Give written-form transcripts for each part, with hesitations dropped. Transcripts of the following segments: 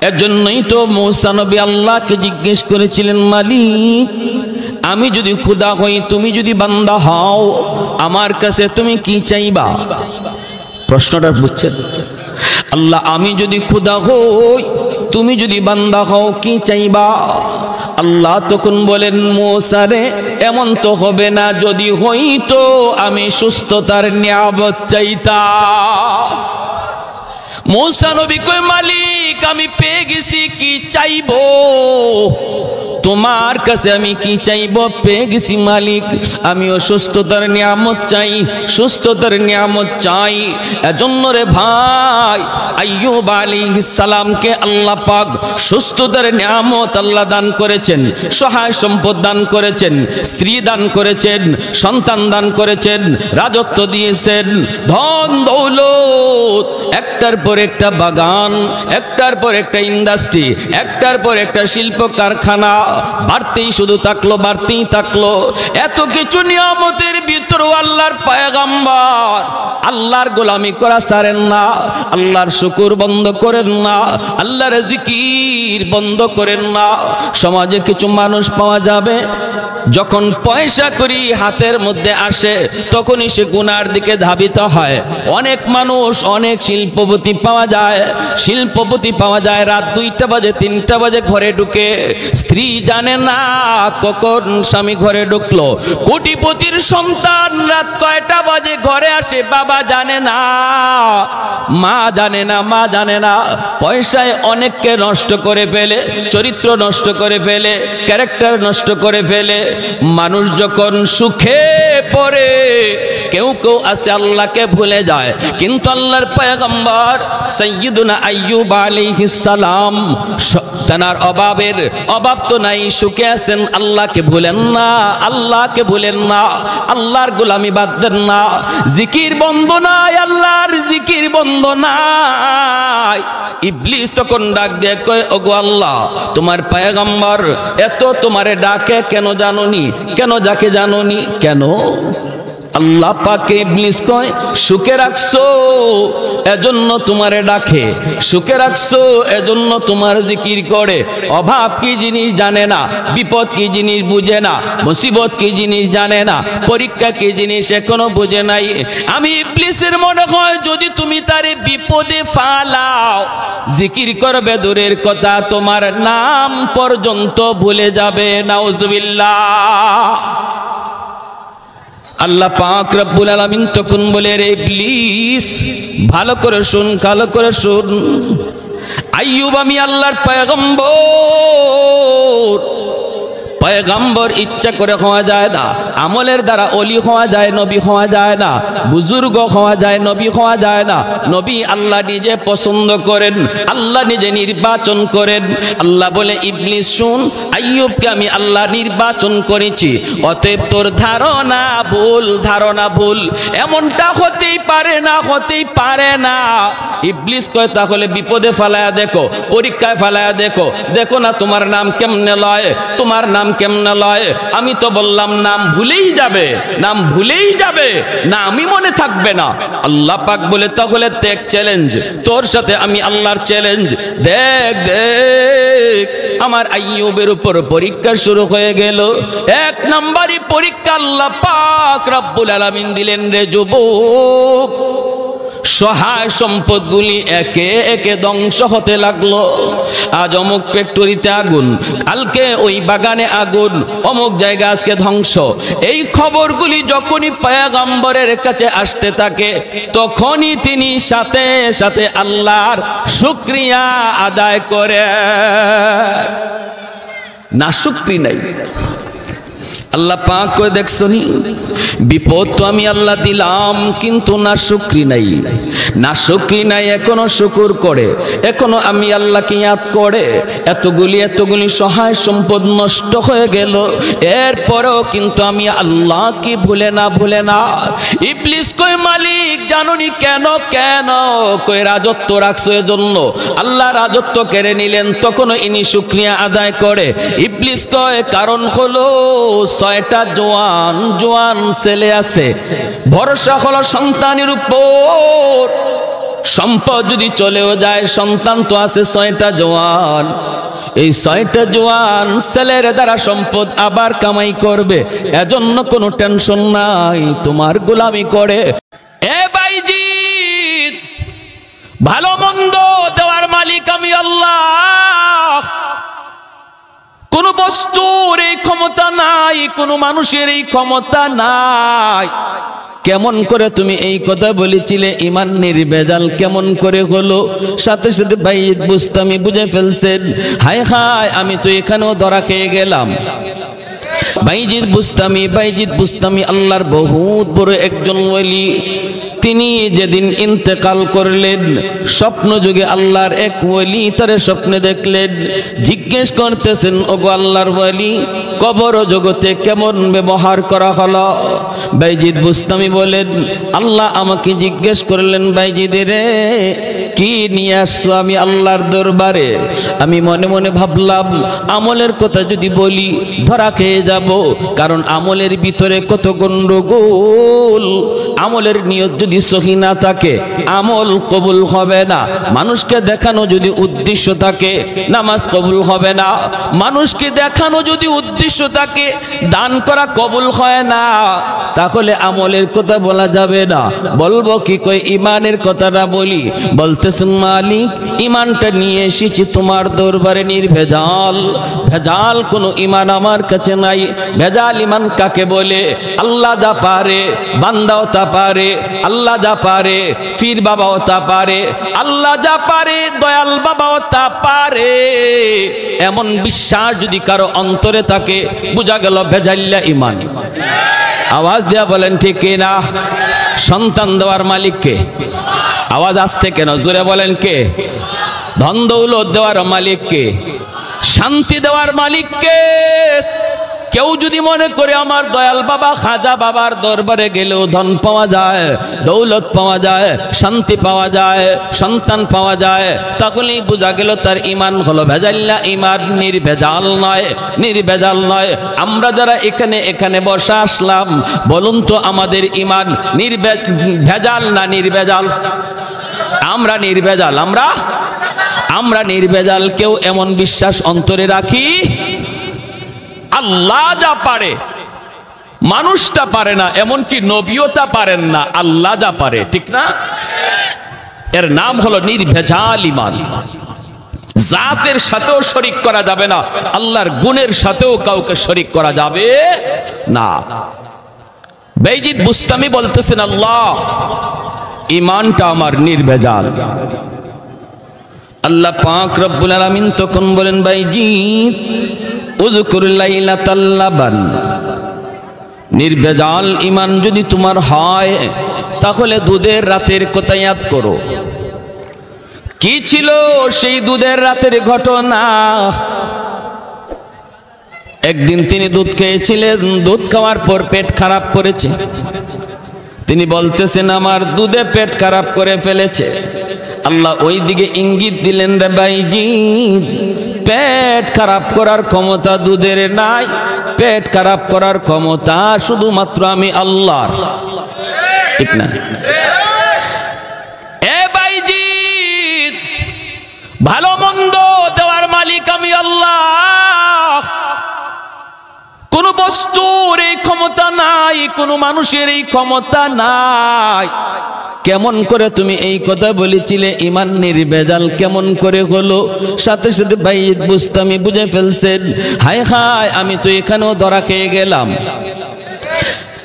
এজন্যই তো মূসা নবী আল্লাহকে জিজ্ঞেস করেছিলেন, মালিক আমি যদি খুদা হই, তুমি যদি বান্দা হও, আমার কাছে তুমি কি চাইবা? প্রশ্নটা বুঝছেন? আল্লাহ আমি যদি খুদা হই, তুমি যদি বান্দা হও, কি চাইবা? আল্লাহ তখন বলেন, মূসা রে এমন তো হবে না, যদি হইতো আমি সুস্থতার নিয়ামত চাইতাম। মূসা নবী কয়, মালিক আমি পেয়ে গেছি, কি চাইবো? তোমার কাছে আমি কি চাইব? পেয়ে গেছি মালিক, আমিও সুস্থতার নিয়ামত চাই, সুস্থতার নিয়ামত চাই। এজন্য রে ভাই, আইয়ুব আলাইহিস সালামকে আল্লাহ পাক সুস্থতার নিয়ামত আল্লাহ দান করেছেন, সহায় সম্পদ দান করেছেন, স্ত্রী দান করেছেন, সন্তান দান করেছেন, রাজত্ব দিয়েছেন, ধন দৌলত, একটার পর একটা বাগান, একটার পর একটা ইন্ডাস্ট্রি, একটার পর একটা শিল্প কারখানা, বাড়তেই শুধু থাকলো, বাড়তেই থাকলো। এত কিছু নিয়ামতের ভিতরে আল্লাহর পয়গম্বর আল্লাহর গোলামি করা ছাড়েন না, আল্লাহর শুকর বন্ধ করেন না, আল্লাহর জিকির বন্ধ করেন না। সমাজে কিছু মানুষ পাওয়া যাবে, যখন পয়সা করি হাতের মধ্যে আসে তখনই সে গুনার দিকে ধাবিত হয়। অনেক মানুষ, অনেক শিল্পপতি পাওয়া যায়, শিল্পপতি পাওয়া যায়, রাত 2টা বাজে 3টা বাজে ঘরে ঢুকে, স্ত্রী জানে না কখন স্বামী ঘরে ঢুকলো। কোটিপতির সন্তান রাত কয়টা বাজে ঘরে আসে বাবা জানে না, মা জানে না, মা জানে না। পয়সায় অনেককে নষ্ট করে ফেলে, চরিত্র নষ্ট করে ফেলে, ক্যারেক্টার নষ্ট করে ফেলে। মানুষ যখন সুখে পড়ে, কেউ কেউ আছে আল্লাহকে ভুলে যায়, কিন্তু আল্লাহর পয়গম্বর সাইয়্যিদুনা আইয়ুব আলাইহিস সালাম তার অভাব তো নাই, সুখে আছেন, আল্লাহকে ভুলেন না, আল্লাহকে ভুলেন না, আল্লাহর গোলামি বাদ দেন না। জিকির বন্ধ নাই, আল্লাহর জিকির বন্ধ নাই। ইবলিস তখন ডাক দিয়ে কয়, ওগো আল্লাহ, তোমার পয়গম্বর এত তোমারে ডাকে কেন জানোনি? কেন যাকে জানোনি? কেন? আল্লাহ পাকে ইবলিস কয়, সুখে রাখছো এজন্য তোমারে ডাকে, সুখে রাখছো এজন্য তোমার জিকির করে। অভাব কি জিনিস জানে না, বিপদ কি জিনিস বুঝে না, মুসিবত কি জিনিস জানে না, পরীক্ষা কি জিনিস এখনো বুঝে নাই। আমি ইবলিসের মনে হয় যদি তুমি তারে বিপদে ফালাও, জিকির করবে দূরের কথা, তোমার নাম পর্যন্ত ভুলে যাবে। নাউজুবিল্লাহ। আল্লাহ পাক রব্বুল আলামিন তখন বলে, রে ইবলিস ভালো করে শুন, ভালো করে শুন, আইয়ুব আমি আল্লাহর পয়গম্বর। পয়গম্বর ইচ্ছা করে হওয়া যায় না, আমলের দ্বারা অলি হওয়া যায়, নবী হওয়া যায় না, বুজুর্গ হওয়া যায়, নবী হওয়া যায় না। নবী আল্লাহ নিজে পছন্দ করেন, আল্লাহ নিজে নির্বাচন করেন। আল্লাহ বলে, ইবলিস শুন, আইয়ুবকে আমি আল্লাহ নির্বাচন করেছি, অতএব তোর ধারণা ভুল, ধারণা ভুল, এমনটা হতেই পারে না, হতেই পারে না। ইবলিস কয়, তাহলে বিপদে ফেলায়া দেখো, পরীক্ষায় ফেলায়া দেখো, দেখো না তোমার নাম কেমনে লয়, তোমার নাম কেমনে লয়। আমি তো বললাম নাম ভুলেই যাবে, নাম ভুলেই যাবে, নামই মনে থাকবে না। আল্লাহ পাক বলে, তাহলে দেখ চ্যালেঞ্জ, তোর সাথে আমি আল্লাহর চ্যালেঞ্জ, দেখ দেখ। আমার আইয়ুবের উপর পরীক্ষা শুরু হয়ে গেল। 1 নম্বরই পরীক্ষা আল্লাহ পাক রব্বুল আলামিন দিলেন, রে যুবক, সহায় সম্পদগুলি একে একে ধ্বংস হতে লাগলো। আজ অমুক ফ্যাক্টরিতে আগুন, কালকে ওই বাগানে আগুন, অমুক জায়গা আজকে ধ্বংস। এই খবরগুলি যখনই পয়গম্বরের কাছে আসতে থাকে, তখনই তিনি সাথে সাথে আল্লাহর শুকরিয়া আদায় করে। না শুকরি নাই। আল্লাহ পাক কই, দেখছনি বিপদ তো আমি আল্লাহ দিলাম, কিন্তু না শুকরি নাই, না শুকরি নাই, এখনো শুকুর করে, এখনো আমি আল্লাহকে ইয়াদ করে। এতগুলি সহায় সম্পদ নষ্ট হয়ে গেল, এরপরেও কিন্তু আমি আল্লাহকে ভুলে না। ইবলিস কই, মালিক জানোনি কেন? কেন? কই, রাজত্ব রাখছো এজন্য, আল্লাহ রাজত্ব কেড়ে নিলেন, তখনও ইনি শুকরিয়া আদায় করে। ইবলিস কয়, কারণ হলো 6টা জোয়ান ছেলে আছে, ভরসা হলো সন্তানের উপর। সম্পদ যদি চলেও যায়, সন্তান তো আছে 6টা জওয়ান, এই 6টা জওয়ান ছেলের দ্বারা সম্পদ আবার কামাই করবে, এজন্য কোনো টেনশন নাই, তোমার গোলামি করে। এ বাইজিদ, ভালো মন্দ দেওয়ার মালিক আমি আল্লাহ। কোন বস্তুর এই ক্ষমতা নাই, কোন মানুষের এই ক্ষমতা নাই। কেমন করে তুমি এই কথা বলেছিলে, ইমান নির্ভেজাল কেমন করে হলো? সাথে সাথে বাইজিদ বুস্তামি বুঝে ফেলছেন, হায় হায় আমি তো এখানেও ধরা খেয়ে গেলাম। বাইজিদ বুস্তামি আল্লাহর বহুত বড় একজন ওলি। তিনি যেদিন ইন্তেকাল করলেন, স্বপ্ন যুগে আল্লাহর এক ওলি তারে স্বপ্নে দেখলেন, জিজ্ঞেস করতেছেন, ওগো আল্লাহর ওলি, কবর জগতে কেমন ব্যবহার করা হলো? বাইজিদ বুস্তামি বলেন, আল্লাহ আমাকে জিজ্ঞেস করলেন, বাইজিদ রে কি নিয়ে আসছো আমি আল্লাহর দরবারে? আমি মনে মনে ভাবলাম, আমলের কথা যদি বলি ধরা খেয়ে যাব, কারণ আমলের ভিতরে কত গন্ডগোল। আমলের নিয়ত যদি সহি না থাকে, আমল কবুল হবে না। মানুষকে দেখানো যদি উদ্দেশ্য থাকে, নামাজ কবুল হবে না। মানুষকে দেখানো যদি উদ্দেশ্য থাকে, দান করা কবুল হয় না। তাহলে আমলের কথা বলা যাবে না। বলবো কি, কই ইমানের কথাটা বলি। বলতেছেন, মালিক ইমানটা নিয়ে এসেছি তোমার দরবারে নির্ভেজাল, ভেজাল কোনো ইমান আমার কাছে নাই। ভেজাল ইমান কাকে বলে? আল্লাহ যা পারে বান্দাও তা পারে, আল্লাহ যা পারে পীর বাবাও তা পারে, আল্লাহ যা পারে দয়াল বাবাও তা পারে। এমন বিশ্বাস যদি কারো অন্তরে থাকে, বোঝা গেল ভেজাল্লা ইমান। আওয়াজ দেয়া বলেন ঠিক কিনা? সন্তান দেওয়ার মালিক কে? আওয়াজ আসতে কেন? জোরে বলেন কে? ধন দৌলত দেওয়ার মালিক কে? শান্তি দেওয়ার মালিক কে? কেউ যদি মনে করে আমার দয়াল বাবা খাজা বাবার দরবারে গেলেও ধন পাওয়া যায়, দৌলত পাওয়া যায়, শান্তি পাওয়া যায়, সন্তান পাওয়া যায়, তাহলেই বোঝা গেল তার ইমান হলো ভেজাল্লা ইমান, নির্ভেজাল নয়, নির্ভেজাল নয়। আমরা যারা এখানে বসে আসলাম, বলুন তো আমাদের ইমান ভেজাল না নির্ভেজাল? আমরা নির্ভেজাল, আমরা নির্ভেজাল। কেউ এমন বিশ্বাস অন্তরে রাখি, আল্লাহ যা পারে মানুষটা পারে না, এমনকি নবীও তা পারেন না, আল্লাহ যা পারে, ঠিক না? এর নাম হলো নির্ভেজাল ইমান। জাতের সাথেও শরীক করা যাবে না, আল্লাহর গুণের সাথেও কাউকে শরীক করা যাবে না। বাইজিদ বুস্তামি বলতেছেন, আল্লাহ ইমানটা আমার নির্ভেজাল। আল্লাহ পাক রব্বুল আলামিন তখন বলেন, বাইজিদ উযকুর লাইলাতাল লাবান, নির্ভেজাল ইমান যদি তোমার হয়, তাহলে দুধের রাতের কথা ইয়াদ করো। কি ছিল সেই দুধের রাতের ঘটনা? একদিন তিনি দুধ খেয়েছিলেন, দুধ খাওয়ার পর পেট খারাপ করেছে। তিনি বলতেছেন, আমার দুধে পেট খারাপ করে ফেলেছে। আল্লাহ ওই দিকে ইঙ্গিত দিলেন, রে বাইজিদ, পেট খারাপ করার ক্ষমতা দুধের নাই, পেট খারাপ করার ক্ষমতা শুধুমাত্র আমি আল্লাহর, ঠিক না? এ বাইজিদ, ভালো মন্দ দেওয়ার মালিক আমি আল্লাহ। কোন বস্তুর এই ক্ষমতা নাই, কোন মানুষের এই ক্ষমতা নাই। কেমন করে তুমি এই কথা বলেছিলে, ইমান নির্ভেজাল কেমন করে হলো? সাথে সাথে বাইজিদ বুস্তামি বুঝে ফেলছেন, হায় হায় আমি তো এখানেও ধরা খেয়ে গেলাম।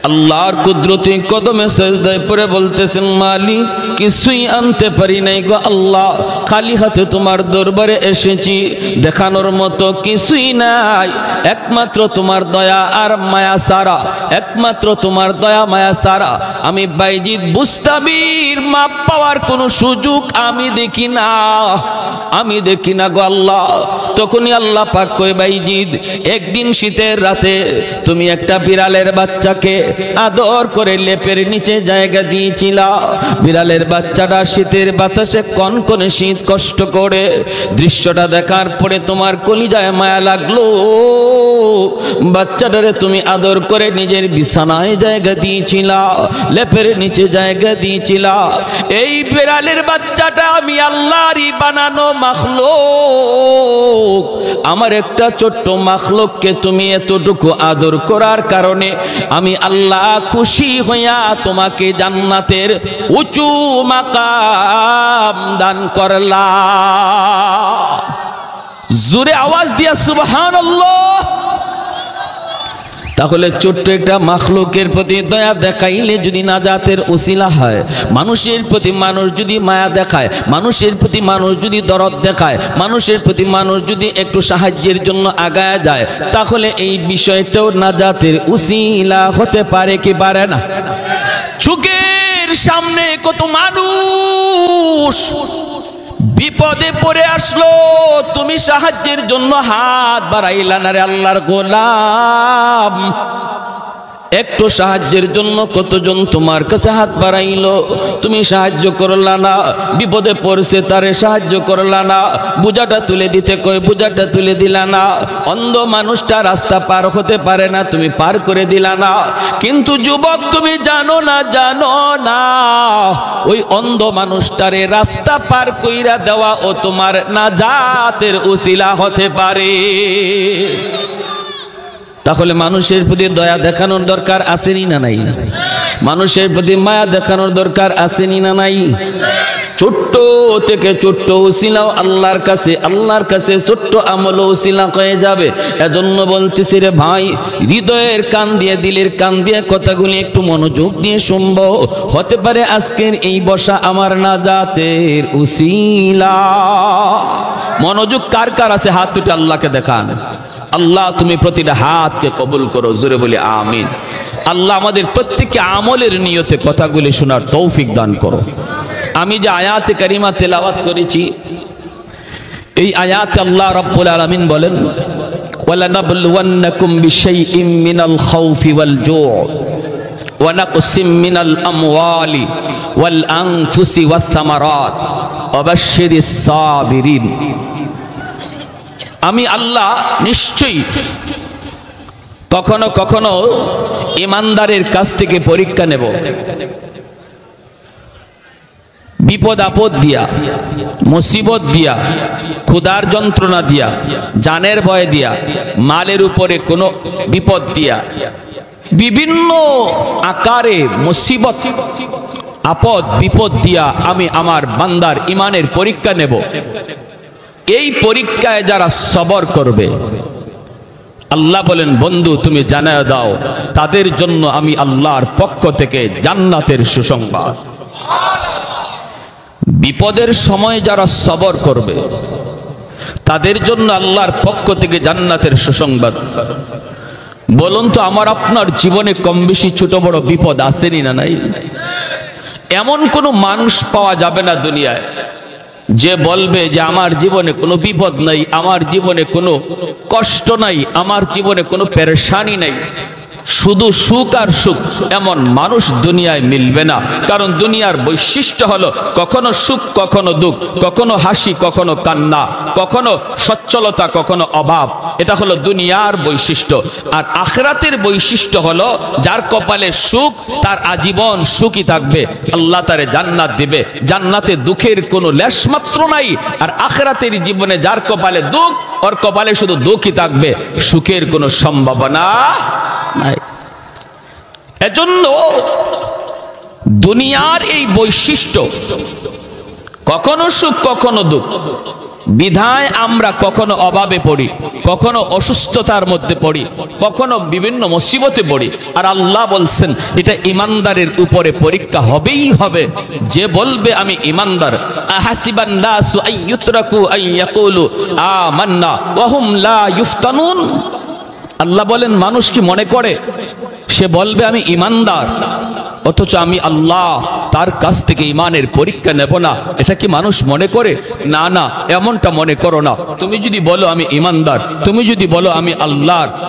আল্লাহর কুদরতি কদমে সেজদায় পড়ে বলতেছেন, মালিক কিছুই আনতে পারি নাই গো আল্লাহ, খালি হাতে তোমার দরবারে এসেছি, দেখানোর মতো কিছুই নাই, একমাত্র তোমার দয়া আর মায়া সারা, একমাত্র তোমার দয়া মায়া সারা। আমি বাইজিদ বুস্তামির মাপ পাওয়ার কোনো সুযোগ আমি দেখি না, আমি দেখি না গো আল্লাহ। তখনই আল্লাহ পাক কয়, বাইজিদ একদিন শীতের রাতে তুমি একটা বিড়ালের বাচ্চাকে আদর করে লেপের নিচে জায়গা দিয়েছিল। বিড়ালের বাচ্চাটা শীতের বাতাসে কনকনে শীত কষ্ট করে, দৃশ্যটা দেখার পরে তোমার কলিজায় মায়া লাগলো। বাচ্চাটারে তুমি আদর করে নিজের বিছানায় জায়গা দিয়েছিল, লেপের নিচে জায়গা দিয়েছিল। এই বিড়ালের বাচ্চাটা আমি আল্লাহরই বানানো মাখলুক। আমার একটা ছোট্ট মাখলুককে তুমি এতটুকু আদর করার কারণে আমি আল্লাহ খুশি হইয়া তোমাকে জান্নাতের উঁচু মাকাম দান করলাম। জোরে আওয়াজ দিয়া সুবহানাল্লাহ। তাহলে ছোট্ট একটা মাখলুকের প্রতি দয়া দেখাইলে যদি নাজাতের উসিলা হয়, মানুষের প্রতি মানুষ যদি মায়া দেখায়, মানুষের প্রতি মানুষ যদি দরদ দেখায়, মানুষের প্রতি মানুষ যদি একটু সাহায্যের জন্য আগায় যায়, তাহলে এই বিষয়টাও নাজাতের উসিলা হতে পারে কি পারে না? চোখের সামনে কত মানুষ বিপদে পড়ে আসলো, তুমি সাহায্যের জন্য হাত বাড়াইলা না রে আল্লাহর গোলাম। একটু সাহায্যের জন্য কতজন তোমার কাছে হাত বাড়াইলো, তুমি সাহায্য করলা না। বিপদে পড়ছে তারে সাহায্য করলা না। বোঝাটা তুলে দিতে কই বোঝাটা তুলে দিলা না। অন্ধ মানুষটা রাস্তা পার হতে পারে না, তুমি পার করে দিলা না। কিন্তু যুবক তুমি জানো না ওই অন্ধ মানুষটারে রাস্তা পার কইরা দেওয়া ও তোমার নাজাতের উসিলা হতে পারে। তাহলে মানুষের প্রতি দয়া দেখানোর দরকার আসেনি না নাই? মানুষের প্রতি মায়া দেখানোর দরকার আসেনি না নাই? ছোট্ট থেকে ছোট্ট উসিলাও আল্লাহর কাছে ছোট্ট আমল উসিলা হয়ে যাবে। এজন্য বলতেছি রে ভাই, হৃদয়ের কান দিয়ে দিলের কান দিয়ে কথাগুলি একটু মনোযোগ দিয়ে শুনবো। হতে পারে আজকের এই বসা আমার নাজাতের উসিলা। মনোযোগ কার কার আছে হাত তুলে আল্লাহকে দেখান। আল্লাহ তুমি প্রতিটা হাতকে কবুল করো, জোরে বলি আমিন। আল্লাহ আমাদের প্রত্যেককে আমলের নিয়তে কথাগুলি শোনার তৌফিক দান করো। আমি যে আয়াতে কারিমা তেলাওয়াত করেছি, এই আয়াতে আল্লাহ রাব্বুল আলামিন বলেন, ওয়ালানাবলুওয়ান্নাকুম বিশাইইম মিনাল খাউফি ওয়াল জু' ওয়া নাকসিম মিনাল আমওয়ালি ওয়াল আনফুসি ওয়াস সামারাত ওয়া বাশশিরিস সাবিরিন। আমি আল্লাহ নিশ্চয়ই কখনো কখনো ঈমানদারের কাছ থেকে পরীক্ষা নেব, বিপদ আপদ দিয়া, মুসিবত দিয়া, ক্ষুধার যন্ত্রণা দিয়া, জানের ভয় দিয়া, মালের উপরে কোনো বিপদ দিয়া, বিভিন্ন আকারে মুসিবত আপদ বিপদ দিয়া আমি আমার বান্দার ঈমানের পরীক্ষা নেব। এই পরীক্ষায় যারা সবর করবে, আল্লাহ বলেন বন্ধু তুমি জানায় দাও তাদের জন্য আমি আল্লাহর পক্ষ থেকে জান্নাতের সুসংবাদ। বিপদের সময় যারা সবর করবে তাদের জন্য আল্লাহর পক্ষ থেকে জান্নাতের সুসংবাদ। বলুন তো আমার আপনার জীবনে কম বেশি ছোট বড় বিপদ আসেনি না নাই? এমন কোনো মানুষ পাওয়া যাবে না দুনিয়ায় যে বলবে যে আমার জীবনে কোনো বিপদ নাই, আমার জীবনে কোনো কষ্ট নাই, আমার জীবনে কোনো পেরেশানি নাই, শুধু সুখ আর সুখ, এমন মানুষ দুনিয়ায় মিলবে না। কারণ দুনিয়ার বৈশিষ্ট্য হলো কখনো সুখ কখনো দুঃখ, কখনো হাসি কখনো কান্না, কখনো সচ্ছলতা কখনো অভাব। এটা হলো দুনিয়ার বৈশিষ্ট্য। আর আখিরাতের বৈশিষ্ট্য হলো যার কপালে সুখ তার আজীবন সুখী থাকবে, আল্লাহ তারে জান্নাত দিবে, জান্নাতে দুঃখের কোনো লেশমাত্র নাই। আর আখিরাতের জীবনে যার কপালে দুঃখ, ওর কপালে শুধু দুঃখই থাকবে, সুখের কোনো সম্ভাবনা নাই। এজন্য দুনিয়ার এই বৈশিষ্ট্য কখনো সুখ কখনো দুঃখ, বিধায় আমরা কখনো অভাবে পড়ি, কখনো অসুস্থতার মধ্যে পড়ি, কখনো বিভিন্ন মুসিবতে পড়ি। আর আল্লাহ বলছেন এটা ঈমানদারের উপরে পরীক্ষা হবেই হবে। যে বলবে আমি ঈমানদার, আহাসিবান নাসু আইয়ুতরাকু আইয়াকুলু আমান্না ওয়া হুম লা ইফতানুন। আল্লাহ বলেন মানুষ কি মনে করে সে বলবে আমি ঈমানদার, অথচ আমি আল্লাহ তার কাছ থেকে ইমানের পরীক্ষা নেব না, এটা কি মানুষ মনে করে? না না, এমনটা মনে করো না। তুমি যদি বলো আমি ইমানদার, তুমি যদি বলো আমি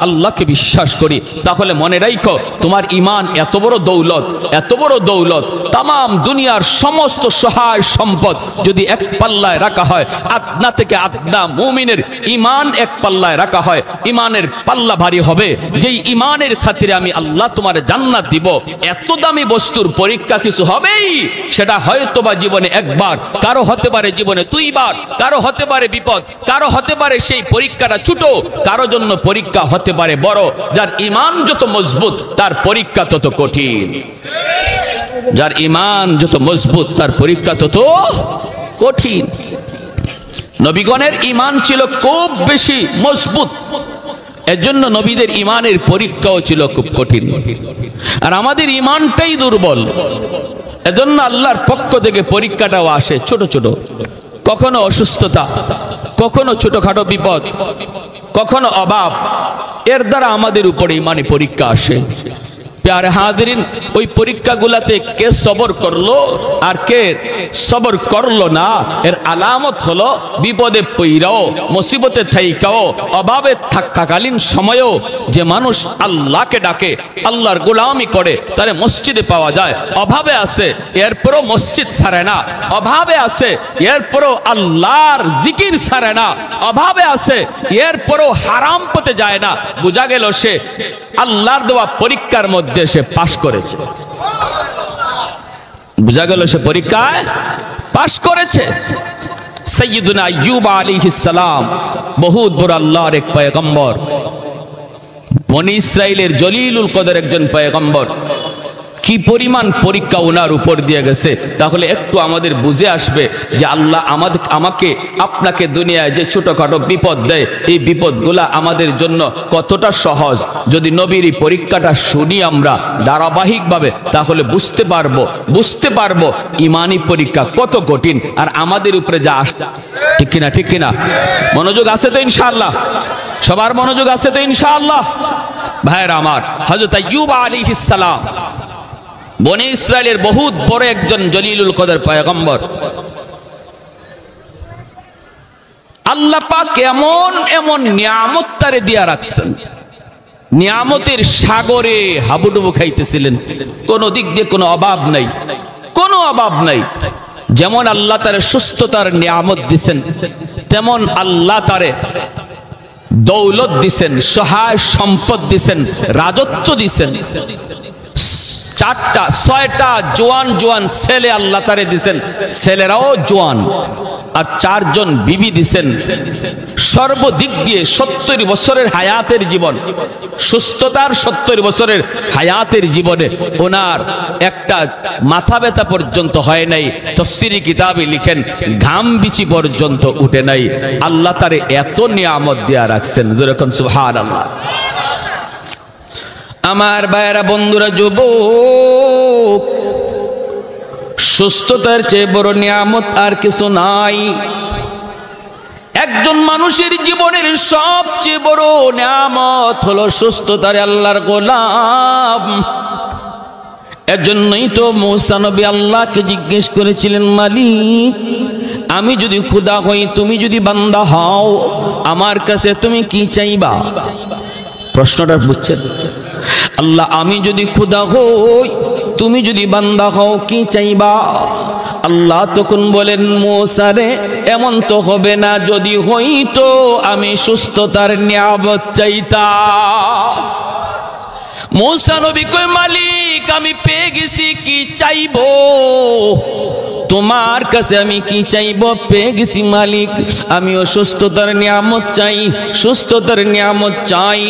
আল্লাহকে বিশ্বাস করি, তাহলে মনে রাখো তোমার ইমান এত বড় দৌলত, এত বড় দৌলত। তাম দুনিয়ার সমস্ত সহায় সম্পদ যদি এক পাল্লায় রাখা হয়, আদনা থেকে আদনা মুমিনের ইমান এক পাল্লায় রাখা হয়, ইমানের পাল্লা ভারী হবে। যেই ইমানের খাতিরে আমি আল্লাহ তোমার জান্নাত দিব, এত দামি বস্তুর পরীক্ষা কিছু হবেই। সেটা হয়তোবা জীবনে একবার, কারো হতে পারে জীবনে দুইবার, কারো হতে পারে বিপদ, কারো হতে পারে সেই পরীক্ষাটা ছোট, কারো জন্য পরীক্ষা হতে পারে বড়। যার ইমান যত মজবুত তার পরীক্ষা তত কঠিন, যার ইমান যত মজবুত তার পরীক্ষা তত কঠিন। নবীগণের ইমান ছিল খুব বেশি মজবুত, এজন্য নবীদের ইমানের পরীক্ষাও ছিল খুব কঠিন। আর আমাদের ইমানটাই দুর্বল, এজন্য আল্লাহর পক্ষ থেকে পরীক্ষাটাও আসে ছোট ছোট। কখনো অসুস্থতা, কখনো ছোটখাটো বিপদ, কখনো অভাব, এর দ্বারা আমাদের উপরে ইমানি পরীক্ষা আসে। প্যারে হাজিরিন, ওই পরীক্ষাগুলাতে কে সবর করলো আর কে সবর করলো না, এর আলামত হলো বিপদে পইরাও, মুসিবতে থাইকাও, অভাবে থাকাকালীন সময়েও যে মানুষ আল্লাহকে ডাকে, আল্লাহর গোলামি করে, তারে মসজিদে পাওয়া যায়। অভাবে আছে এরপরও মসজিদ ছাড়ে না, অভাবে আছে এরপরও আল্লাহর জিকির ছাড়ে না, অভাবে আছে এরপরও হারাম পথে যায় না। বোঝা গেল সে আল্লাহর দেওয়া পরীক্ষার মধ্যে সে পাশ করেছে, বোঝা গেল সে পরীক্ষায় পাশ করেছে। সাইয়্যিদুনা আইয়ুব আলাইহিস সালাম বহুত বড় আল্লাহর এক পয়গম্বর, বনি ইসরাইলের জলিলুল কদর একজন পয়গম্বর। কি পরিমাণ পরীক্ষা ওনার উপর দিয়ে গেছে, তাহলে একটু আমাদের বুঝে আসবে যে আল্লাহ আমাকে আপনাকে দুনিয়ায় যে ছোটখাটো বিপদ দেয়, এই বিপদগুলা আমাদের জন্য কতটা সহজ। যদি নবীর এই পরীক্ষাটা শুনি আমরা ধারাবাহিকভাবে, তাহলে বুঝতে পারবো ইমানি পরীক্ষা কত কঠিন আর আমাদের উপরে যা আসে। ঠিক কিনা, ঠিক কিনা? মনোযোগ আছে তো ইনশাআল্লাহ? সবার মনোযোগ আছে তো ইনশাআল্লাহ? ভাইরা আমার, হযরত আইয়ুব আলাইহিস সালাম বনি ইসরাইলের বহুত বড় একজন জলিলুল কদর পয়গম্বর। আল্লাহ পাক এমন এমন নিয়ামত তারে দিয়া রাখছেন, নিয়ামতের সাগরে হাবুডুবু খাইতেছিলেন, কোন দিক দিয়ে কোনো অভাব নাই, কোনো অভাব নাই। যেমন আল্লাহ তারে সুস্থতার নিয়ামত দিছেন, তেমন আল্লাহ তারে দৌলত দিছেন, সহায় সম্পদ দিছেন, রাজত্ব দিছেন। 6টা জোয়ান জোয়ান ছেলে আল্লাহ তারে দিছেন, ছেলেরাও জোয়ান। আর 4 জন বিবি দিছেন। সর্বদিক দিয়ে 70 বছরের হায়াতের জীবন, সুস্থতার 70 বছরের হায়াতের জীবনে ওনার একটা মাথা ব্যথা পর্যন্ত হয় নাই। তাফসীরি কিতাবে লিখেন ঘাম বিচি পর্যন্ত উঠে নাই। আল্লাহ তারে এত নিয়ামত দিয়া রাখছেন, যেরকম সুবহানাল্লাহ। আমার ভাইয়েরা, বন্ধুরা, যুবক, সুস্থতার চেয়ে বড় নিয়ামত আর কিছু নাই। একজন মানুষের জীবনের সবচেয়ে বড় নিয়ামত হলো সুস্থতার আল্লাহর গোলাম। এজন্যই তো মূসা নবী আল্লাহকে জিজ্ঞেস করেছিলেন, মালিক, আমি যদি খুদা হই, তুমি যদি বান্দা হও, আমার কাছে তুমি কি চাইবা? প্রশ্নটা বুঝছেন? আল্লাহ, আমি যদি খুদা হই, তুমি যদি বান্দা হও, কি চাইবা? আল্লাহ তখন বলেন, মূসা রে, এমন তো হবে না, যদি হইতো আমি সুস্থতার নিয়ামত চাইতাম। মূসা নবী কয়, মালিক, আমি পেয়ে গেছি, কি চাইবো? তোমার কাছে আমি কি চাইব? পেয়ে গেছি মালিক, আমিও সুস্থতার নিয়ামত চাই, সুস্থতার নিয়ামত চাই।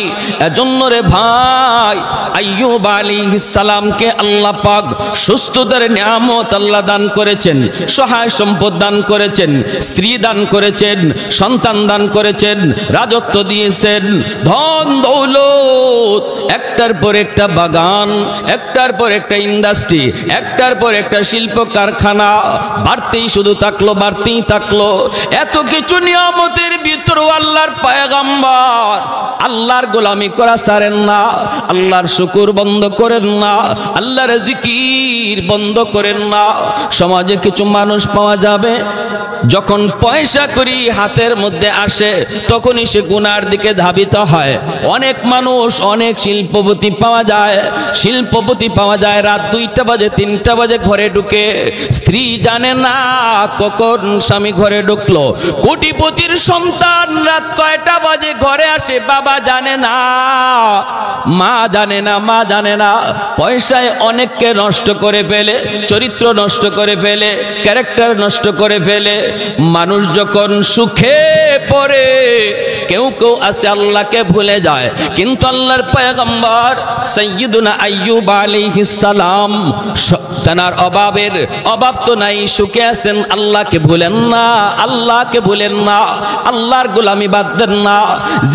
এজন্য রে ভাই, আইয়ুব আলাইহিস সালামকে আল্লাহ পাক সুস্থতার নিয়ামত আল্লাহ দান করেছেন, সহায় সম্পদ দান করেছেন, স্ত্রী দান করেছেন, সন্তান দান করেছেন, রাজত্ব দিয়েছেন, ধন দৌলত, একটার পর একটা বাগান, একটার পর একটা ইন্ডাস্ট্রি, একটার পর একটা শিল্প কারখানা, বাড়তেই শুধু থাকলো, বাড়তেই থাকলো। এত কিছু নিয়ামতের ভিতরে আল্লাহর পয়গম্বর আল্লাহর গোলামি করা ছাড়েন না, আল্লাহর শুকর বন্ধ করেন না, আল্লাহর জিকির বন্ধ করেন না। সমাজে কিছু মানুষ পাওয়া যাবে যখন পয়সা করি হাতের মধ্যে আসে তখনই সে গুনার দিকে ধাবিত হয়। অনেক মানুষ, অনেক শিল্পপতি পাওয়া যায়, শিল্পপতি পাওয়া যায় রাত 2টা বাজে 3টা বাজে ঘরে ঢুকে, স্ত্রী জানে না কখন স্বামী ঘরে ঢুকলো। কোটিপতির সন্তান রাত কয়টা বাজে ঘরে আসে বাবা জানে না, মা জানে না, মা জানে না। পয়সায় অনেককে নষ্ট করে ফেলে, চরিত্র নষ্ট করে ফেলে, ক্যারেক্টার নষ্ট করে ফেলে। মানুষ যখন সুখে পড়ে কেউ কেউ আছে আল্লাহকে ভুলে যায়, কিন্তু আল্লাহর পয়গম্বর সাইয়্যিদুনা আইয়ুব আলাইহিস সালাম তার অভাব তো নাই, সুখে আছেন, আল্লাহকে ভুলেন না, আল্লাহকে ভুলেন না, আল্লাহর গোলামি বাদ দেন না।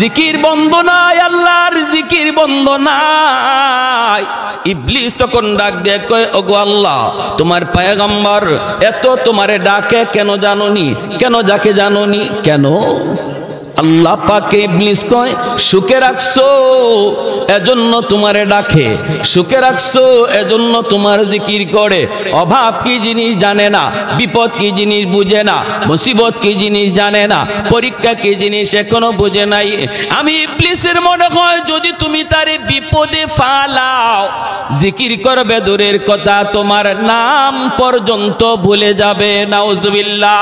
জিকির বন্ধ নাই, আল্লাহর জিকির বন্ধ নাই। ইবলিস তখন ডাক দিয়ে কয়, ওগো আল্লাহ, তোমার পয়গম্বর এত তোমারে ডাকে কেন জানোনি? কেন যাকে জানোনি? কেন? আল্লাহ পাকে ইবলিস কয়, সুখে রাখছো এজন্য তোমারে ডাকে, সুখে রাখছো এজন্য তোমার জিকির করে। অভাব কি জিনিস জানে না, বিপদ কি জিনিস বুঝে না, মুসিবত কি জিনিস জানে না, পরীক্ষা কি জিনিস এখনো বুঝে নাই। আমি ইবলিসের মনে হয় যদি তুমি তারে বিপদে ফালাও, জিকির করবে দূরের কথা, তোমার নাম পর্যন্ত ভুলে যাবে। নাউজুবিল্লাহ।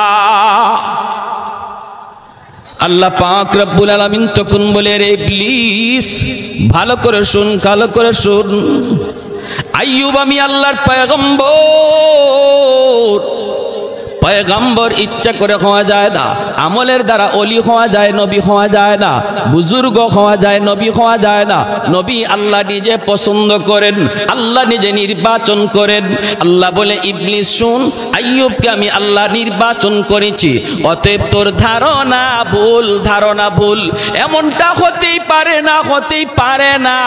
আল্লাহ পাক রব্বুল আলামিন তখন বলে, রে ইবলিস ভালো করে শুন, ভালো করে শুন। আইয়ুব আমি আল্লাহর পয়গম্বর, পয়গম্বর ইচ্ছা করে হওয়া যায় না, আমলের দ্বারা অলি হওয়া যায়, নবী হওয়া যায় না, বুজুর্গ হওয়া যায়, নবী হওয়া যায় না। নবী আল্লাহ নিজে পছন্দ করেন, আল্লাহ নিজে নির্বাচন করেন। আল্লাহ বলে, ইবলিস শুন, আইয়ুবকে আমি আল্লাহ নির্বাচন করেছি, অতএব তোর ধারণা ভুল, ধারণা ভুল, এমনটা হতেই পারে না, হতেই পারে না।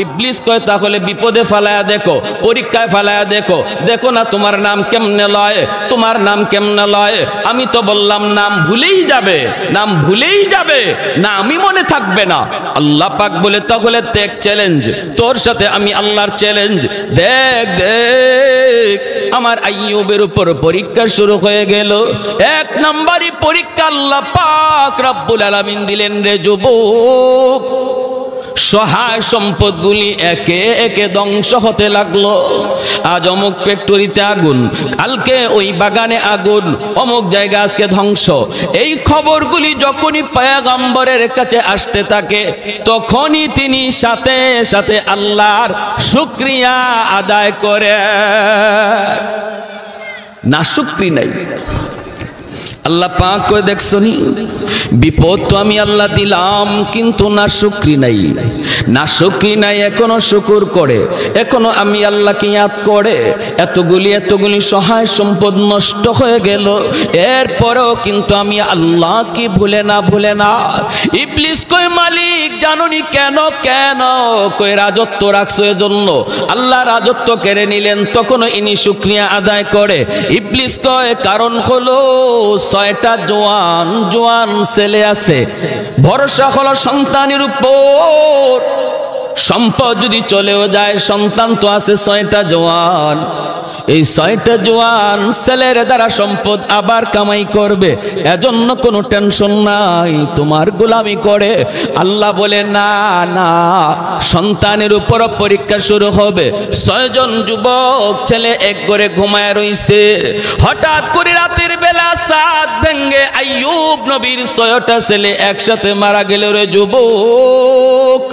ইবলিস কয়, তাহলে বিপদে ফেলায়া দেখো, পরীক্ষায় ফেলায়া দেখো, দেখো না তোমার নাম কেমনে লয়, তোমার নাম কেমনে লয়। আমি তো বললাম নাম ভুলেই যাবে, নাম ভুলেই যাবে, নামই মনে থাকবে না। আল্লাহ পাক বলে, তাহলে দেখ চ্যালেঞ্জ, তোর সাথে আমি আল্লাহর চ্যালেঞ্জ, দেখ দেখ। আমার আইয়ুবের উপর পরীক্ষা শুরু হয়ে গেল। 1 নম্বরই পরীক্ষা আল্লাহ পাক রব্বুল আলামিন দিলেন, রে যুবক, সহায় সম্পদগুলি একে একে ধ্বংস হতে লাগলো। আজ অমুক ফ্যাক্টরিতে আগুন, কালকে ওই বাগানে আগুন, অমুক জায়গা আজকে ধ্বংস। এই খবরগুলি যখনই পয়গম্বরের কাছে আসতে থাকে তখনই তিনি সাথে সাথে আল্লাহর শুকরিয়া আদায় করে। না শুকরি নাই। আল্লাহ পাক কই, দেখছনি বিপদ তো আমি আল্লাহ দিলাম, কিন্তু না শুকরি নাই, না শুকরি নাই, এখনো শুকুর করে, এখনো আমি আল্লাহকে ইয়াদ করে। এতগুলি সহায় সম্পদ নষ্ট হয়ে গেল, এরপরেও কিন্তু আমি আল্লাহকে ভুলে না। ইবলিস কই, মালিক জানোনি কেন? কেন? কই, রাজত্ব রাখছো এজন্য, আল্লাহ রাজত্ব কেড়ে নিলেন, তখনও ইনি শুকরিয়া আদায় করে। ইবলিস কয়, কারণ হলো 6টা জোয়ান ছেলে আছে, ভরসা হলো সন্তানের উপর। সম্পদ যদি চলেও যায়, সন্তান তো আছে 6টা জোয়ান। এই 6টা জোয়ান ছেলের দ্বারা সম্পদ আবার কামাই করবে, এজন্য কোনো টেনশন নাই, তোমার গোলামি করে। আল্লাহ বলে, না না, সন্তানের উপর পরীক্ষা শুরু হবে। 6 জন যুবক ছেলে এক ঘরে ঘুমায় রইছে। হঠাৎ করে রাতের বেলা চাঁদ ভেঙ্গে আইয়ুব নবীর 6টা ছেলে একসাথে মারা গেল। রে যুবক,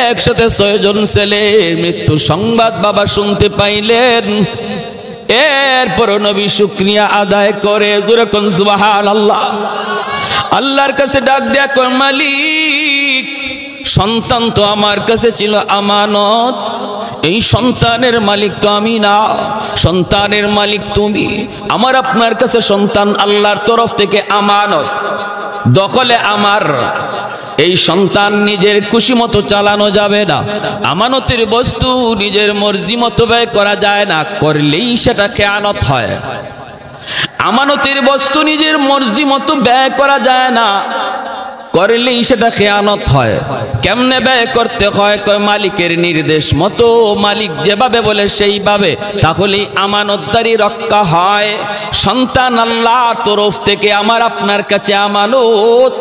একসাথে 6 জন ছেলের মৃত্যু সংবাদ বাবা শুনতে পাইলেন। এরপরও নবী শুকরিয়া আদায় করে। জোরে কোন সুবহানাল্লাহ। আল্লাহর কাছে ডাক দেয়া কর, মালিক সন্তান তো আমার কাছে ছিল আমানত, এই সন্তানের মালিক তো আমি না, সন্তানের মালিক তুমি। আমার আপনার কাছে সন্তান আল্লাহর তরফ থেকে আমানত, দখলে আমার। এই সন্তান নিজের খুশি মতো চালানো যাবে না, আমানতের বস্তু নিজের মর্জি মতো ব্যয় করা যায় না, করলেই সেটা খেয়ানত হয়। আমানতের বস্তু নিজের মর্জি মতো ব্যয় করা যায় না, করলেই সেটা খেয়ানত হয়। কেমনে ব্যয় করতে হয়? কয় মালিকের নির্দেশ মতো, মালিক যেভাবে বলে সেইভাবে, তাহলেই আমানতদারি রক্ষা হয়। সন্তান আল্লাহর তরফ থেকে আমার আপনার কাছে আমানত।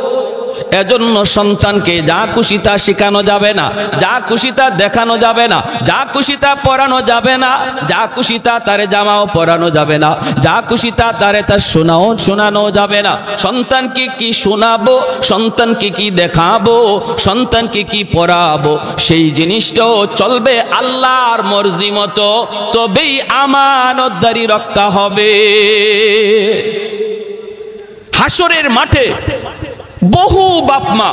এজন্য সন্তানকে যা খুশি তা শেখানো যাবে না, যা খুশি তা দেখানো যাবে না, যা খুশি তা পরানো যাবে না, যা খুশি তা তারে জামাও পরানো যাবে না, যা খুশি তা তারে তার শোনানো যাবে না। সন্তানকে কি শোনাবো, সন্তানকে কি দেখাবো, সন্তানকে কি পড়াবো, সেই জিনিসটাও চলবে আল্লাহর মর্জি মতো, তবেই আমানতদারি রক্ষা হবে। হাসরের মাঠে বহু বাপমা